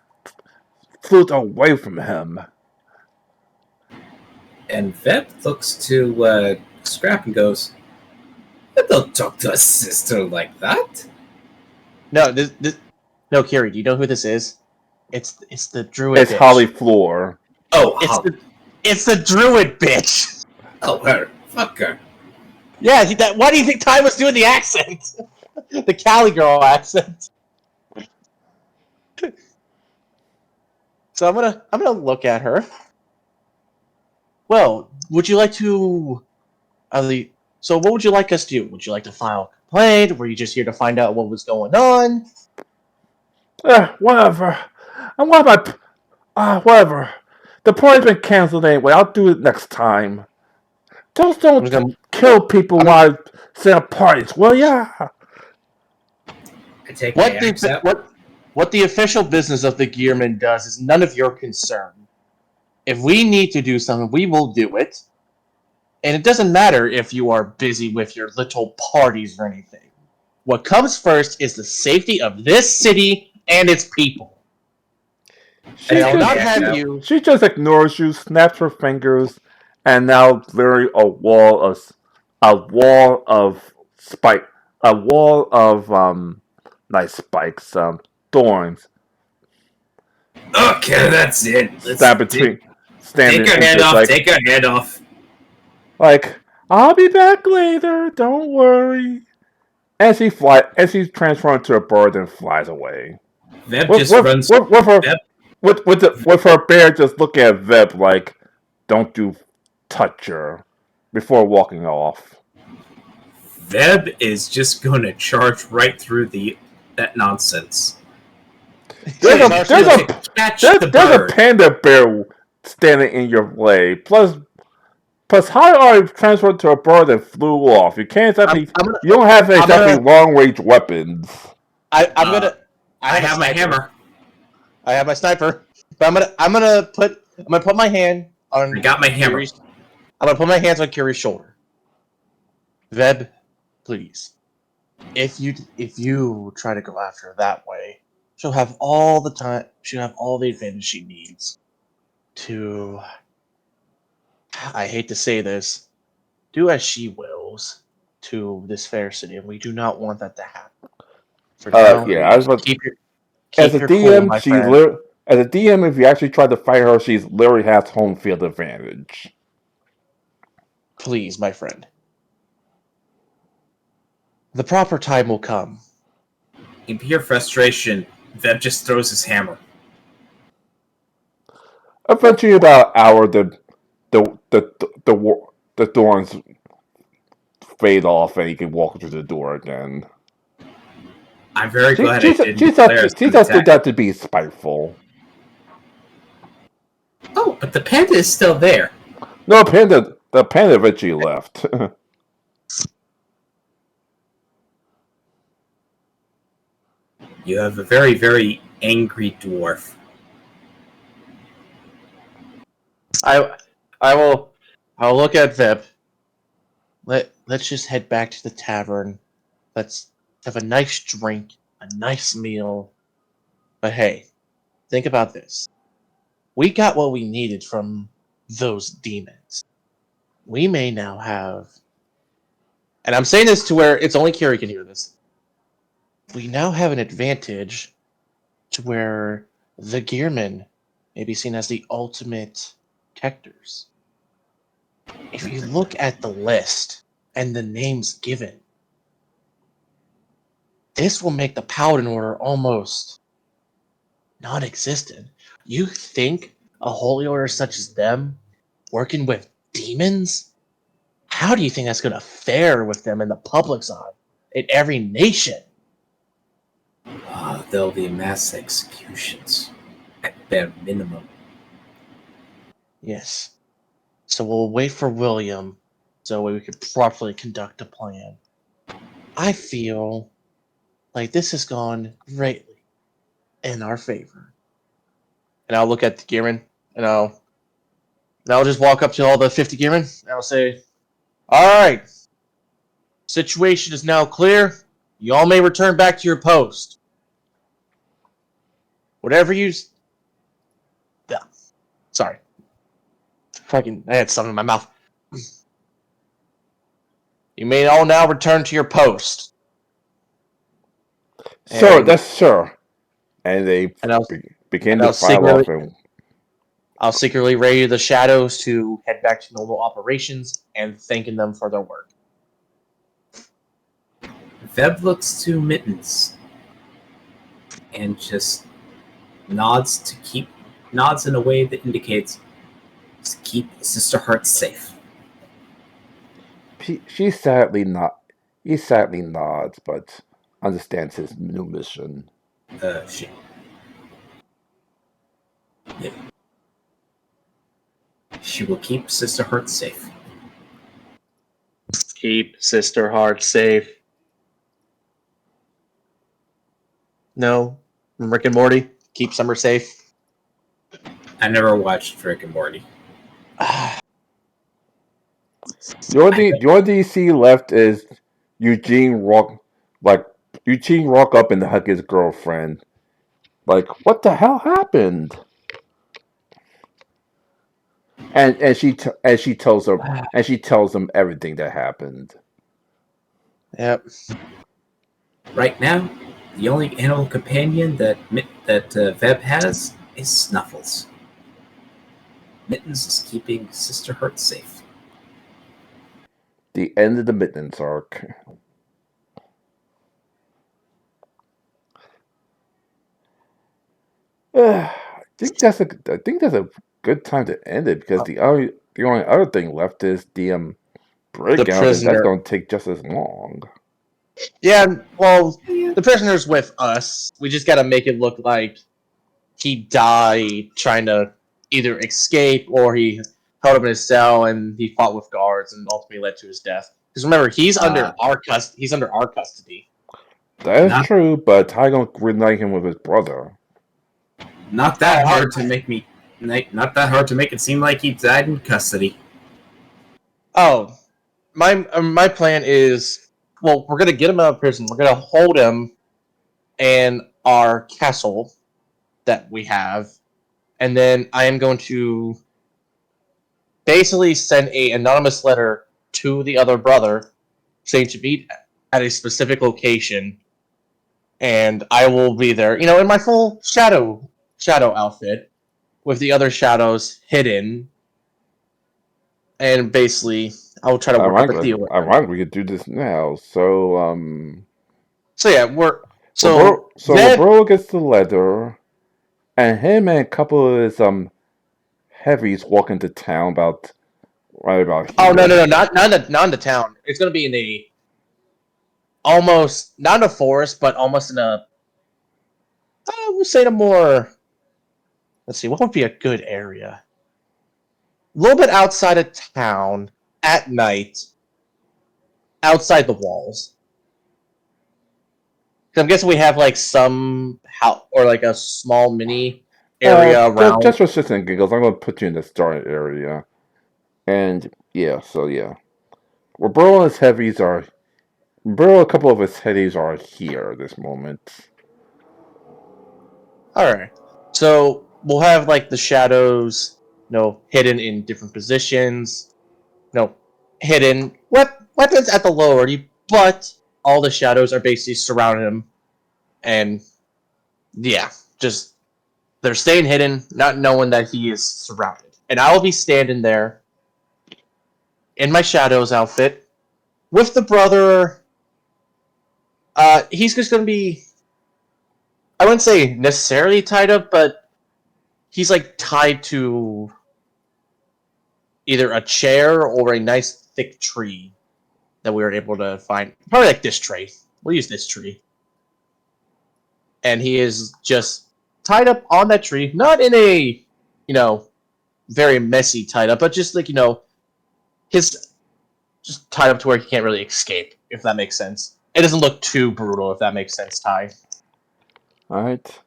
flute away from him. and Veb looks to Scrap and goes, "Don't talk to a sister like that." No, no, Kiri. Do you know who this is? It's the druid It's bitch. Holly Floor. Oh, It's the druid bitch. oh, her. Fuck her. Yeah, why do you think Ty was doing the accent? The Cali girl accent. So I'm gonna look at her. Well, would you like to? So what would you like us to do? Would you like to file a complaint? Were you just here to find out what was going on? Whatever. Whatever. The party's been canceled anyway. I'll do it next time. Just I'm don't gonna, kill people I'm, while setting up parties, will ya? I take my what axe out. what the official business of the Gearman does is none of your concern. If we need to do something, we will do it. And it doesn't matter if you are busy with your little parties or anything. What comes first is the safety of this city and its people. And I will not have you. She just ignores you, snaps her fingers, and now literally a wall of nice spikes, thorns. Okay, that's it. Let's Stand between, standing take her head into off. like, Take her head off. I'll be back later. Don't worry. And she transforms into a bird and flies away. Veb just runs. Veb, With her bear just looking at Veb like, don't you touch her, before walking off. Veb is just going to charge right through that nonsense. There's a bird. panda bear standing in your way. Plus how are you transferred to a bird that flew off? You can't exactly. You don't have exactly long range weapons. I have my hammer. I have my sniper. But I'm gonna put my hand on. I got my hammer. I'm gonna put my hands on Kiri's shoulder. Veb, please. If you try to go after her that way, she'll have all the time. She'll have all the advantage she needs to. I hate to say this, do as she wills to this fair city, and we do not want that to happen. For now, Yeah, I was about As Keep a your cool, DM, my friend. as a DM, if you actually try to fight her, she's literally has home field advantage. Please, my friend. The proper time will come. You can hear frustration. Veb just throws his hammer. Eventually, about an hour, the thorns fade off, and he can walk through the door again. I'm very She glad I she's didn't she's declare just, as she an just did attack. that to be spiteful. Oh, but the panda is still there. No, the panda eventually left. You have a very, very angry dwarf. I will I'll look at Vip. Let's just head back to the tavern. Let's have a nice drink, a nice meal. But hey, think about this. We got what we needed from those demons. We may now have, and I'm saying this to where it's only Carrie can hear this. We now have an advantage to where the Gearmen may be seen as the ultimate protectors. If you look at the list and the names given, this will make the Paladin Order almost non-existent. You think a holy order such as them, working with demons, how do you think that's going to fare with them in the public's eye, in every nation? There'll be mass executions at bare minimum. Yes. So we'll wait for William so we could properly conduct a plan. I feel like this has gone greatly in our favor. And I'll look at the Gearman and I'll just walk up to all the 50 Gearmen and I'll say, "Alright, situation is now clear. You all may return back to your post. Whatever you yeah. Sorry. Fucking I had something in my mouth. You may all now return to your post." Sir, And that's sir. And they and I'll begin and to I'll file secretly off and I'll secretly radio the shadows to head back to normal operations and thanking them for their work. Veb looks to Mittens and just nods in a way that indicates to keep Sister Heart safe. he sadly nods, but understands his new mission. She. Yeah. She will keep Sister Heart safe. Keep Sister Heart safe. No, from Rick and Morty. Keep Summer safe. I never watched Rick and Morty. The only thing you see left is Eugene rock up and hug his girlfriend. Like, what the hell happened? And she tells him everything that happened. Yep. Right now, the only animal companion that Veb has is Snuffles. Mittens is keeping Sister Heart safe. The end of the Mittens arc. I think that's a good time to end it because the only other thing left is the breakout, and that's prisoner. going to take just as long. Yeah, well, the prisoner's with us. We just gotta make it look like he died trying to either escape or he held up in his cell and he fought with guards and ultimately led to his death. Because remember, he's under our custody. That is Not true, but how going to reunite him with his brother? not that hard to make me. Not that hard to make it seem like he died in custody. Oh, my plan is, well, we're gonna get him out of prison. We're gonna hold him in our castle that we have, and then I am going to basically send a anonymous letter to the other brother saying to meet at a specific location and I will be there, in my full shadow outfit with the other shadows hidden, and basically I will try to work up a deal with them. We could do this now. So, So yeah, Veb. Roberto gets the letter, and him and a couple of his heavies walk into town right about Oh no, here. not in the town. It's gonna be in the almost not in a forest, but almost in a. We'll say the more. Let's see, what would be a good area? A little bit outside of town at night, outside the walls. 'Cause I'm guessing we have like some house or like a small mini area around. Just for shits and giggles, I'm gonna put you in the starting area, and yeah. Roberto and his heavies are. Roberto, a couple of his heavies are here at this moment. All right, so we'll have like the shadows, hidden in different positions. Hidden weapons at the lower, but all the shadows are basically surrounding him, and yeah, just they're staying hidden, not knowing that he is surrounded. And I will be standing there in my shadows outfit with the brother. He's just gonna be, I wouldn't say necessarily tied up, but he's like tied to either a chair or a nice thick tree that we were able to find. Probably like this tree. We'll use this tree. And he is just tied up on that tree, not in a, very messy tied up, but just like, his just tied up to where he can't really escape, if that makes sense. It doesn't look too brutal, if that makes sense, Ty. Alright.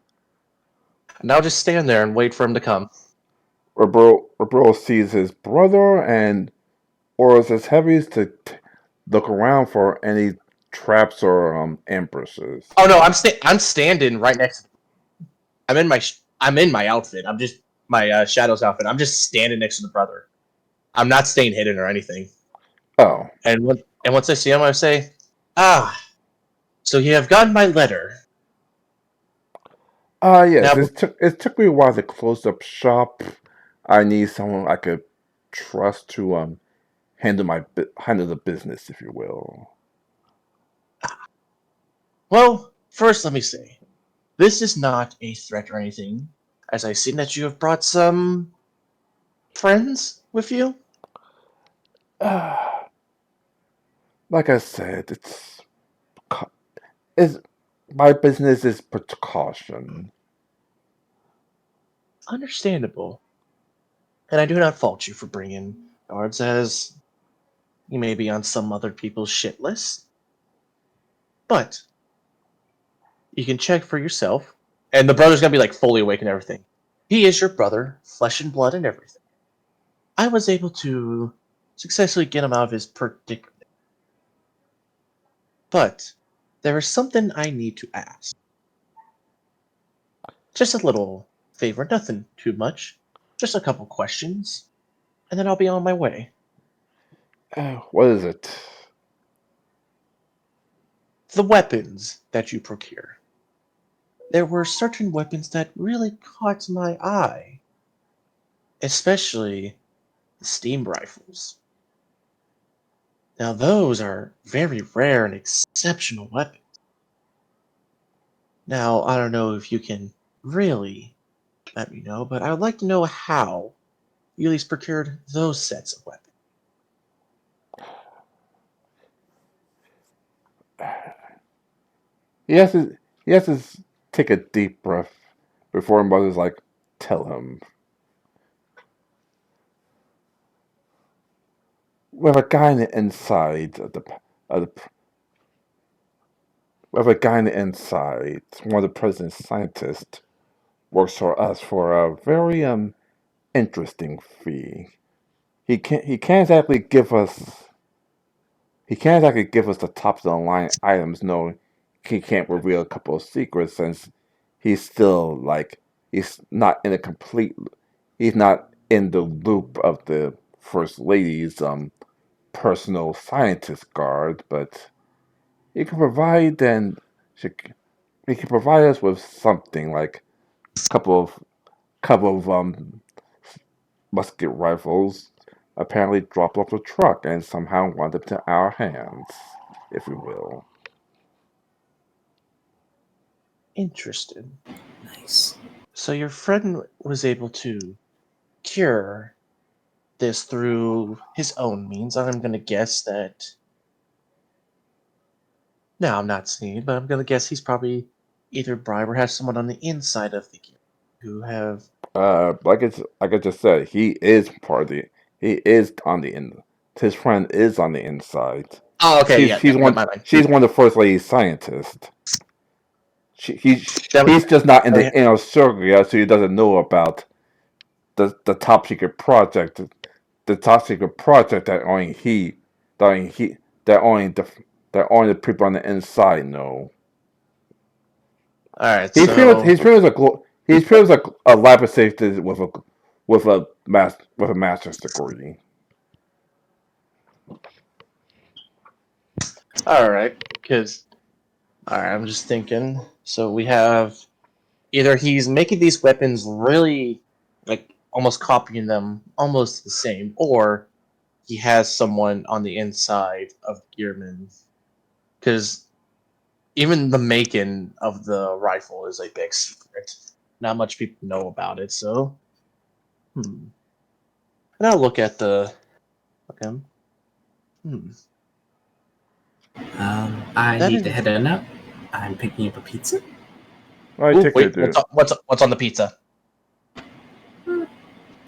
And I'll just stand there and wait for him to come. Roberto sees his brother and orders his heavies to look around for any traps or ambushes. Oh no, I'm standing right next. I'm in my outfit. I'm just my shadows outfit. I'm just standing next to the brother. I'm not staying hidden or anything. Oh. And once I see him, I say, "Ah, so you have gotten my letter." Yes. Now, It took me a while to close up shop. I need someone I could trust to handle the business, if you will. well, first let me say, this is not a threat or anything, as I've seen that you have brought some friends with you. Like I said, it's my business is precaution. Understandable. And I do not fault you for bringing guards, as you may be on some other people's shit list. But you can check for yourself. And the brother's gonna be like fully awake and everything. He is your brother, flesh and blood and everything. I was able to successfully get him out of his predicament. But there is something I need to ask. Just a little favor, nothing too much. Just a couple questions, and then I'll be on my way. What is it? The weapons that you procure. There were certain weapons that really caught my eye, especially the steam rifles. Now, those are very rare and exceptional weapons. Now, I don't know if you can really let me know, but I would like to know how you at least procured those sets of weapons. He has to take a deep breath before mother's like, tell him. We have a guy on the inside of the we have a guy on the inside. One of the president's scientists works for us for a very interesting fee. He can't exactly give us the top of the line items. No, he can't reveal a couple of secrets since he's still like he's not in a complete he's not in the loop of the first lady's personal scientist guard, but he can provide and he can provide us with something like couple of musket rifles. Apparently dropped off the truck and somehow wound up to our hands, if you will. Interested. Nice. So your friend was able to cure this through his own means. I'm going to guess that. No, I'm not seeing it, but I'm going to guess he's probably either bribe or has someone on the inside of the game who have. Like I just said, he is part of the. He is on the in. His friend is on the inside. Oh, okay, yeah, She's one. my mind. She's one of the first lady scientists. That He's was, just not in oh, yeah. the inner circle yet, so he doesn't know about the top secret project. The top secret project that that only he, that only the people on the inside know. All right, so He's pretty much a lab safety with a master's degree. all right, because all right, I'm just thinking. So we have either he's making these weapons really like almost copying them, almost the same, or he has someone on the inside of Gearman. Because even the making of the rifle is a big secret. Not much people know about it, so and I'll look at the okay. Hmm. I That need to is. head on out. I'm picking up a pizza. All right, Ooh, take care, wait, dude. what's on the pizza?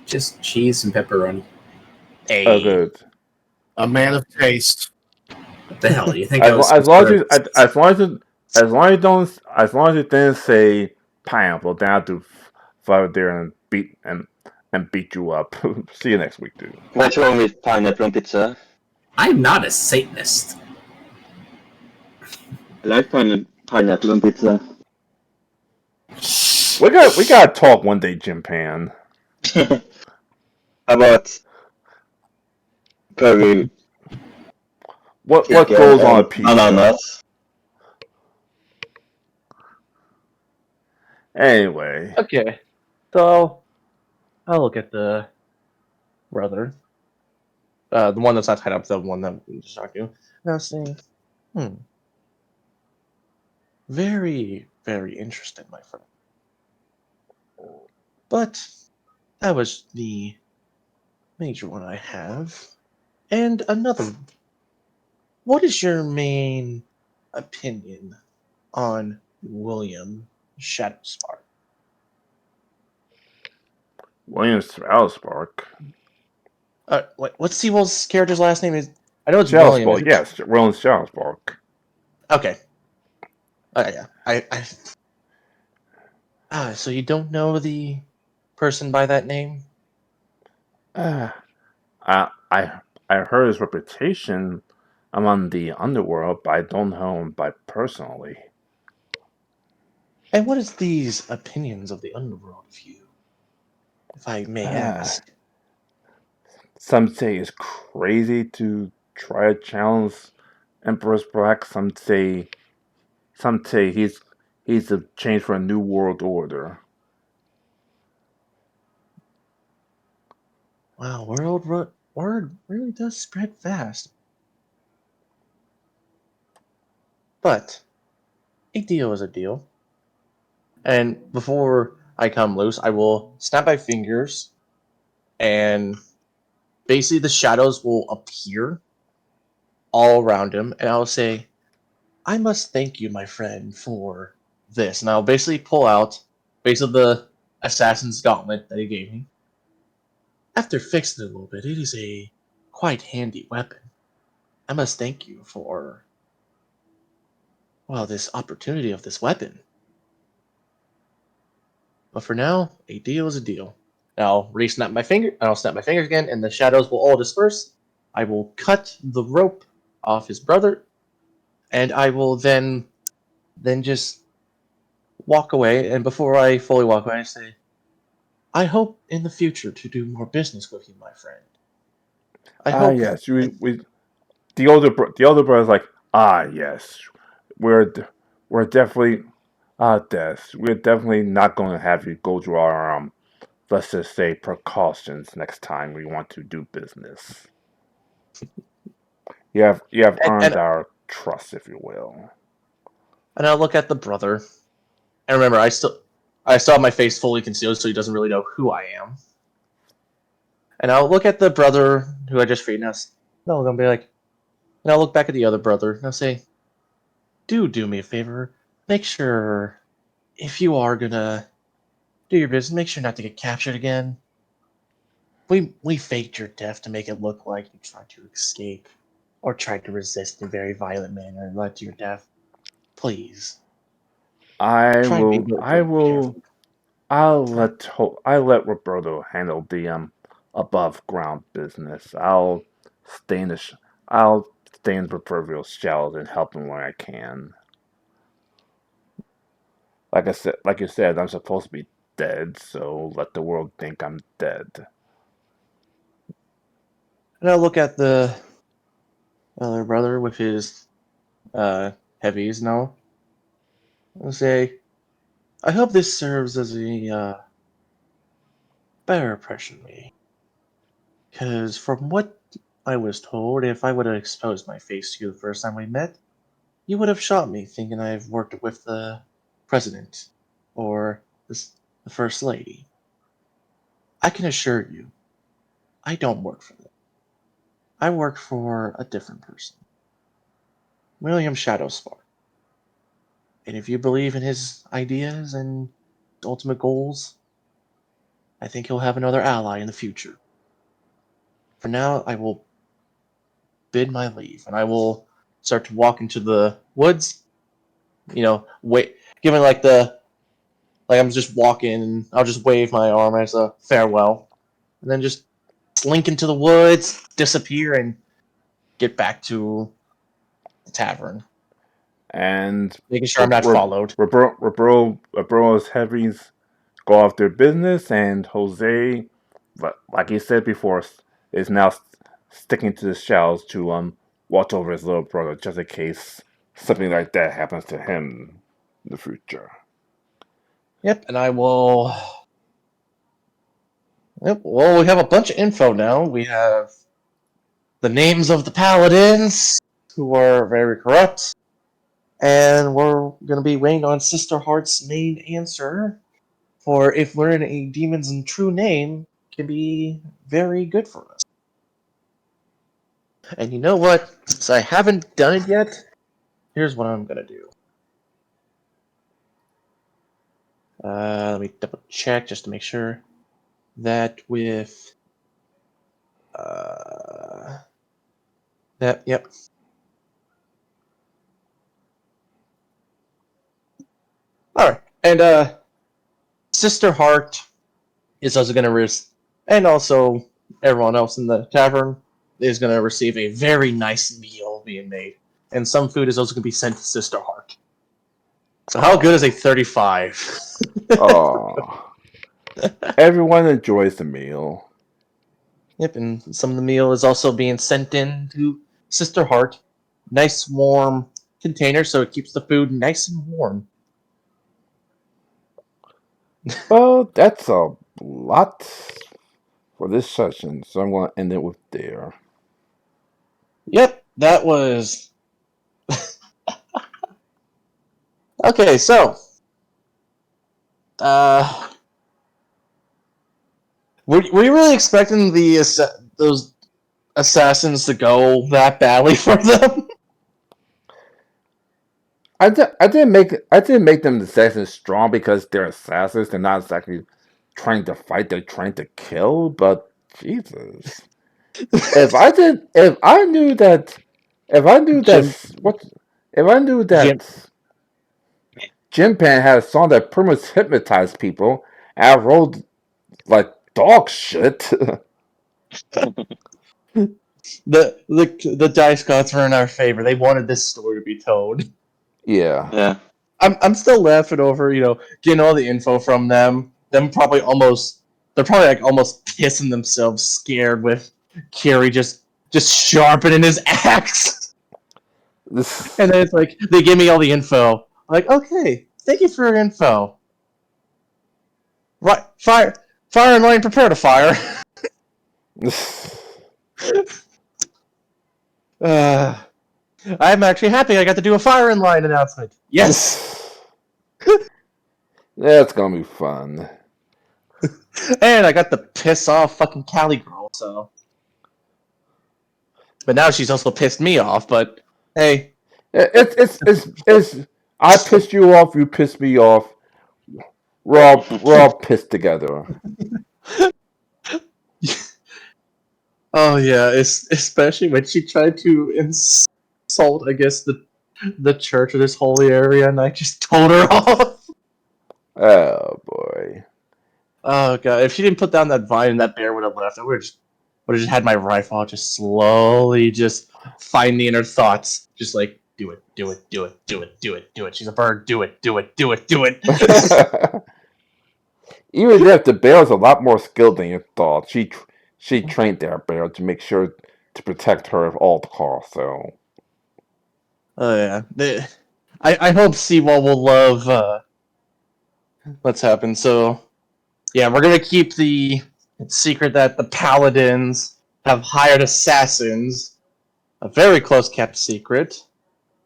Just cheese and pepperoni. Oh, A good. A man of taste. What the hell? You think I was As long as concerned? as long as you didn't say pineapple, then I'll do fly there and beat you up. See you next week, dude. What's wrong with pineapple on pizza? I'm not a Satanist. I like pineapple on pizza. We gotta talk one day, Jim Pan. How about curry What chicken goes on a and pizza? bananas? Anyway, okay. So I'll look at the brother, the one that's not tied up, the one that I'm just talking to. And I'll say, hmm, very, very interesting, my friend. But that was the major one I have. And another. What is your main opinion on William Shadowspark? William Spark. What's Seawell's character's last name? Is I know it's William. Spark, yes, William Spark. Okay. Yeah. So you don't know the person by that name? Uh, I I heard his reputation among the underworld, but I don't know him by personally. And what is these opinions of the underworld of you, if I may Uh, ask? some say it's crazy to try to challenge Emperor's Black. Some say he's a change for a new world order. Wow, word really does spread fast. But a deal is a deal. And before I come loose, I will snap my fingers, and basically the shadows will appear all around him, and I'll say, I must thank you, my friend, for this. And I'll basically pull out basically the assassin's gauntlet that he gave me. After fixing it a little bit, it is a quite handy weapon. I must thank you for, well, this opportunity of this weapon. But for now, a deal is a deal. And I'll re-snap my finger, and I'll snap my fingers again, and the shadows will all disperse. I will cut the rope off his brother, and I will then just walk away. And before I fully walk away, I say, I hope in the future to do more business with you, my friend. I Ah, hope yes, that the older brother's like, ah, yes, we're we're definitely Des, we're definitely not going to have you go through our, let's just say, precautions next time we want to do business. You have earned And our trust, if you will. I'll look at the brother. And remember, I still have my face fully concealed, so he doesn't really know who I am. And I'll look at the brother who I just freed, and I'll be like, and I'll look back at the other brother, and I'll say, do me a favor. Make sure, if you are gonna do your business, make sure not to get captured again. We faked your death to make it look like you tried to escape, or tried to resist in a very violent manner and led to your death. Please, I try and be will. very, I very will. careful. I let Roberto handle the above ground business. Stay in the sh- I'll stay in the proverbial shells and help him where I can. Like you said, I'm supposed to be dead, so let the world think I'm dead. And I'll look at the other brother with his heavies now. I'll say, I hope this serves as a better impression of me. Because from what I was told, if I would have exposed my face to you the first time we met, you would have shot me thinking I've worked with the president or the first lady. I can assure you, I don't work for them. I work for a different person, William Shadowspark. And if you believe in his ideas and ultimate goals, I think he'll have another ally in the future. For now, I will bid my leave, and I will start to walk into the woods. Wait, giving like I'm just walking, and I'll just wave my arm as a farewell, and then just slink into the woods, disappear, and get back to the tavern, And making sure I'm not followed. Roberto's heavies go off their business, and Jose, like he said before, is now sticking to the shells to watch over his little brother, just in case something like that happens to him in the future. Yep, and I will. Yep. Well, we have a bunch of info now. We have the names of the paladins who are very corrupt, and we're going to be waiting on Sister Heart's main answer for if learning a demon's true name can be very good for us. And you know what? Since I haven't done it yet, here's what I'm going to do. Let me double check just to make sure that with that, yep. All right, and Sister Heart is also going to risk, and also everyone else in the tavern is going to receive a very nice meal being made, and some food is also going to be sent to Sister Heart. So how good is a 35? Oh, everyone enjoys the meal. Yep, and some of the meal is also being sent in to Sister Heart. Nice warm container, so it keeps the food nice and warm. Well, that's a lot for this session, so I'm going to end it with there. Yep, that was okay. So, uh, were you really expecting those assassins to go that badly for them? I didn't make them assassins strong because they're assassins. They're not exactly trying to fight. They're trying to kill. But Jesus, if I knew that if I knew that Jim, what if I knew Jim, that Jim Pan had a song that pretty much hypnotized people, and I rolled like dog shit. the dice gods were in our favor. They wanted this story to be told. Yeah. Yeah. I'm still laughing over getting all the info from them. They're probably like almost pissing themselves, scared with Carrie just sharpening his axe. And then it's like they give me all the info. I'm like, okay, Thank you for your info. Right, fire in line, prepare to fire. I'm actually happy I got to do a fire in line announcement. Yes! That's gonna be fun. And I got to piss off fucking Cali girl, so. But now she's also pissed me off, but hey. It's I pissed you off, you pissed me off. We're all pissed together. Oh yeah, especially when she tried to insult, I guess, the church of this holy area, and I just told her off. Oh boy. Oh god, if she didn't put down that vine and that bear would have left, I would have just had my rifle out, just slowly just finding her thoughts, just like do it, do it, do it, do it, do it, do it. She's a bird. Do it, do it, do it, do it. Even if the bear is a lot more skilled than you thought, she trained that bear to make sure to protect her at all costs. So. Oh yeah, I hope Seawall will love what's happened. So yeah, we're gonna keep the secret that the Paladins have hired assassins, a very close kept secret.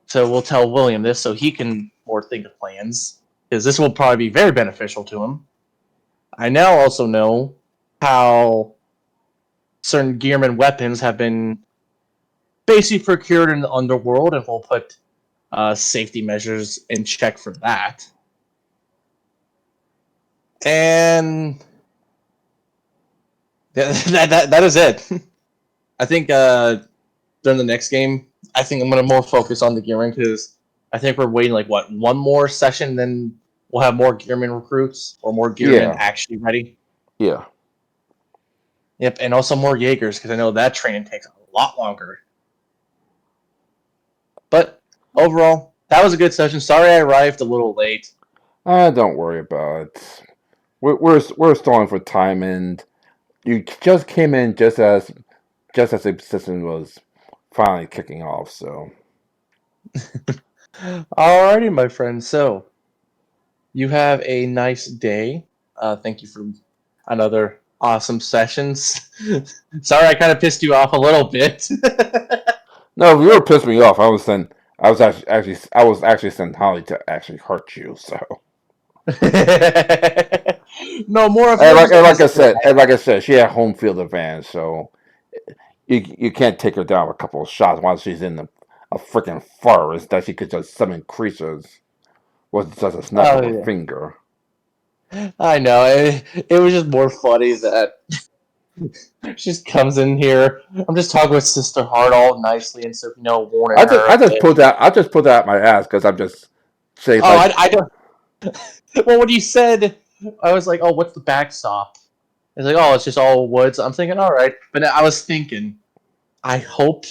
So we'll tell William this so he can more think of plans, because this will probably be very beneficial to him. I now also know how certain Gearman weapons have been basically procured in the underworld, and we'll put safety measures in check for that. And that is it. I think during the next game, I think I'm going to more focus on the Gearman, because I think we're waiting like one more session, then we'll have more Gearman recruits or more Gearman actually ready. Yeah. Yep, and also more Jaegers, because I know that training takes a lot longer. But overall, that was a good session. Sorry I arrived a little late. Don't worry about it. We're stalling for time, and you just came in just as the session was finally kicking off. So. Alrighty, my friend. So you have a nice day. Thank you for another awesome sessions. Sorry, I kind of pissed you off a little bit. No, you were pissing me off. I was actually sent Holly to actually hurt you. So. No, more of And your like I said, she had home field advantage, so you can't take her down with a couple of shots while she's in a freaking forest that she could just summon creatures with just a snap of a finger. I know. It was just more funny that she just comes in here. I'm just talking with Sister Heart all nicely, and so warning her. I just put that out my ass because I'm just saying I don't. Well, when you said, I was like, "Oh, what's the backstop?" It's like, "Oh, it's just all woods." I'm thinking, all right, but I was thinking, I hope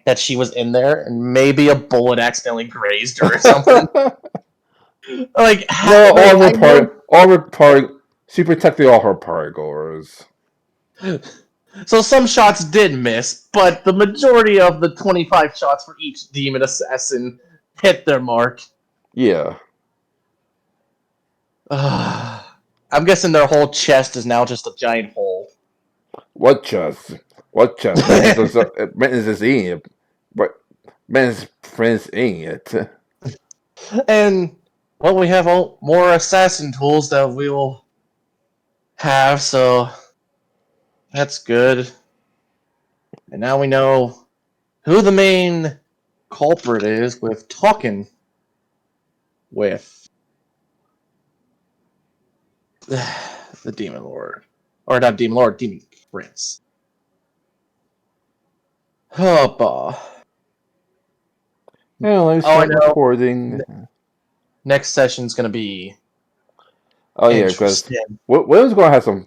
that she was in there and maybe a bullet accidentally grazed her or something. Like, she protected all her party goers. So some shots did miss, but the majority of the 25 shots for each demon assassin hit their mark. Yeah. I'm guessing their whole chest is now just a giant hole. What chest? What chest? Maintenance is eating it. But maintenance friends eating it. And, well, we have more assassin tools that we will have, so that's good. And now we know who the main culprit is with talking with the Demon Lord. Or not Demon Lord, Demon Prince. Oh, Anyway, I know. recording. Next session's gonna be because Will's gonna have some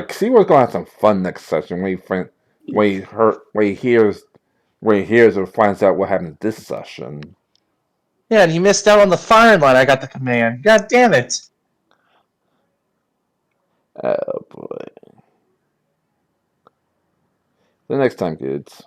Seaworth's gonna have some fun next session when he hears or finds out what happened this session. Yeah, and he missed out on the firing line. I got the command. God damn it! Oh boy. The next time, kids.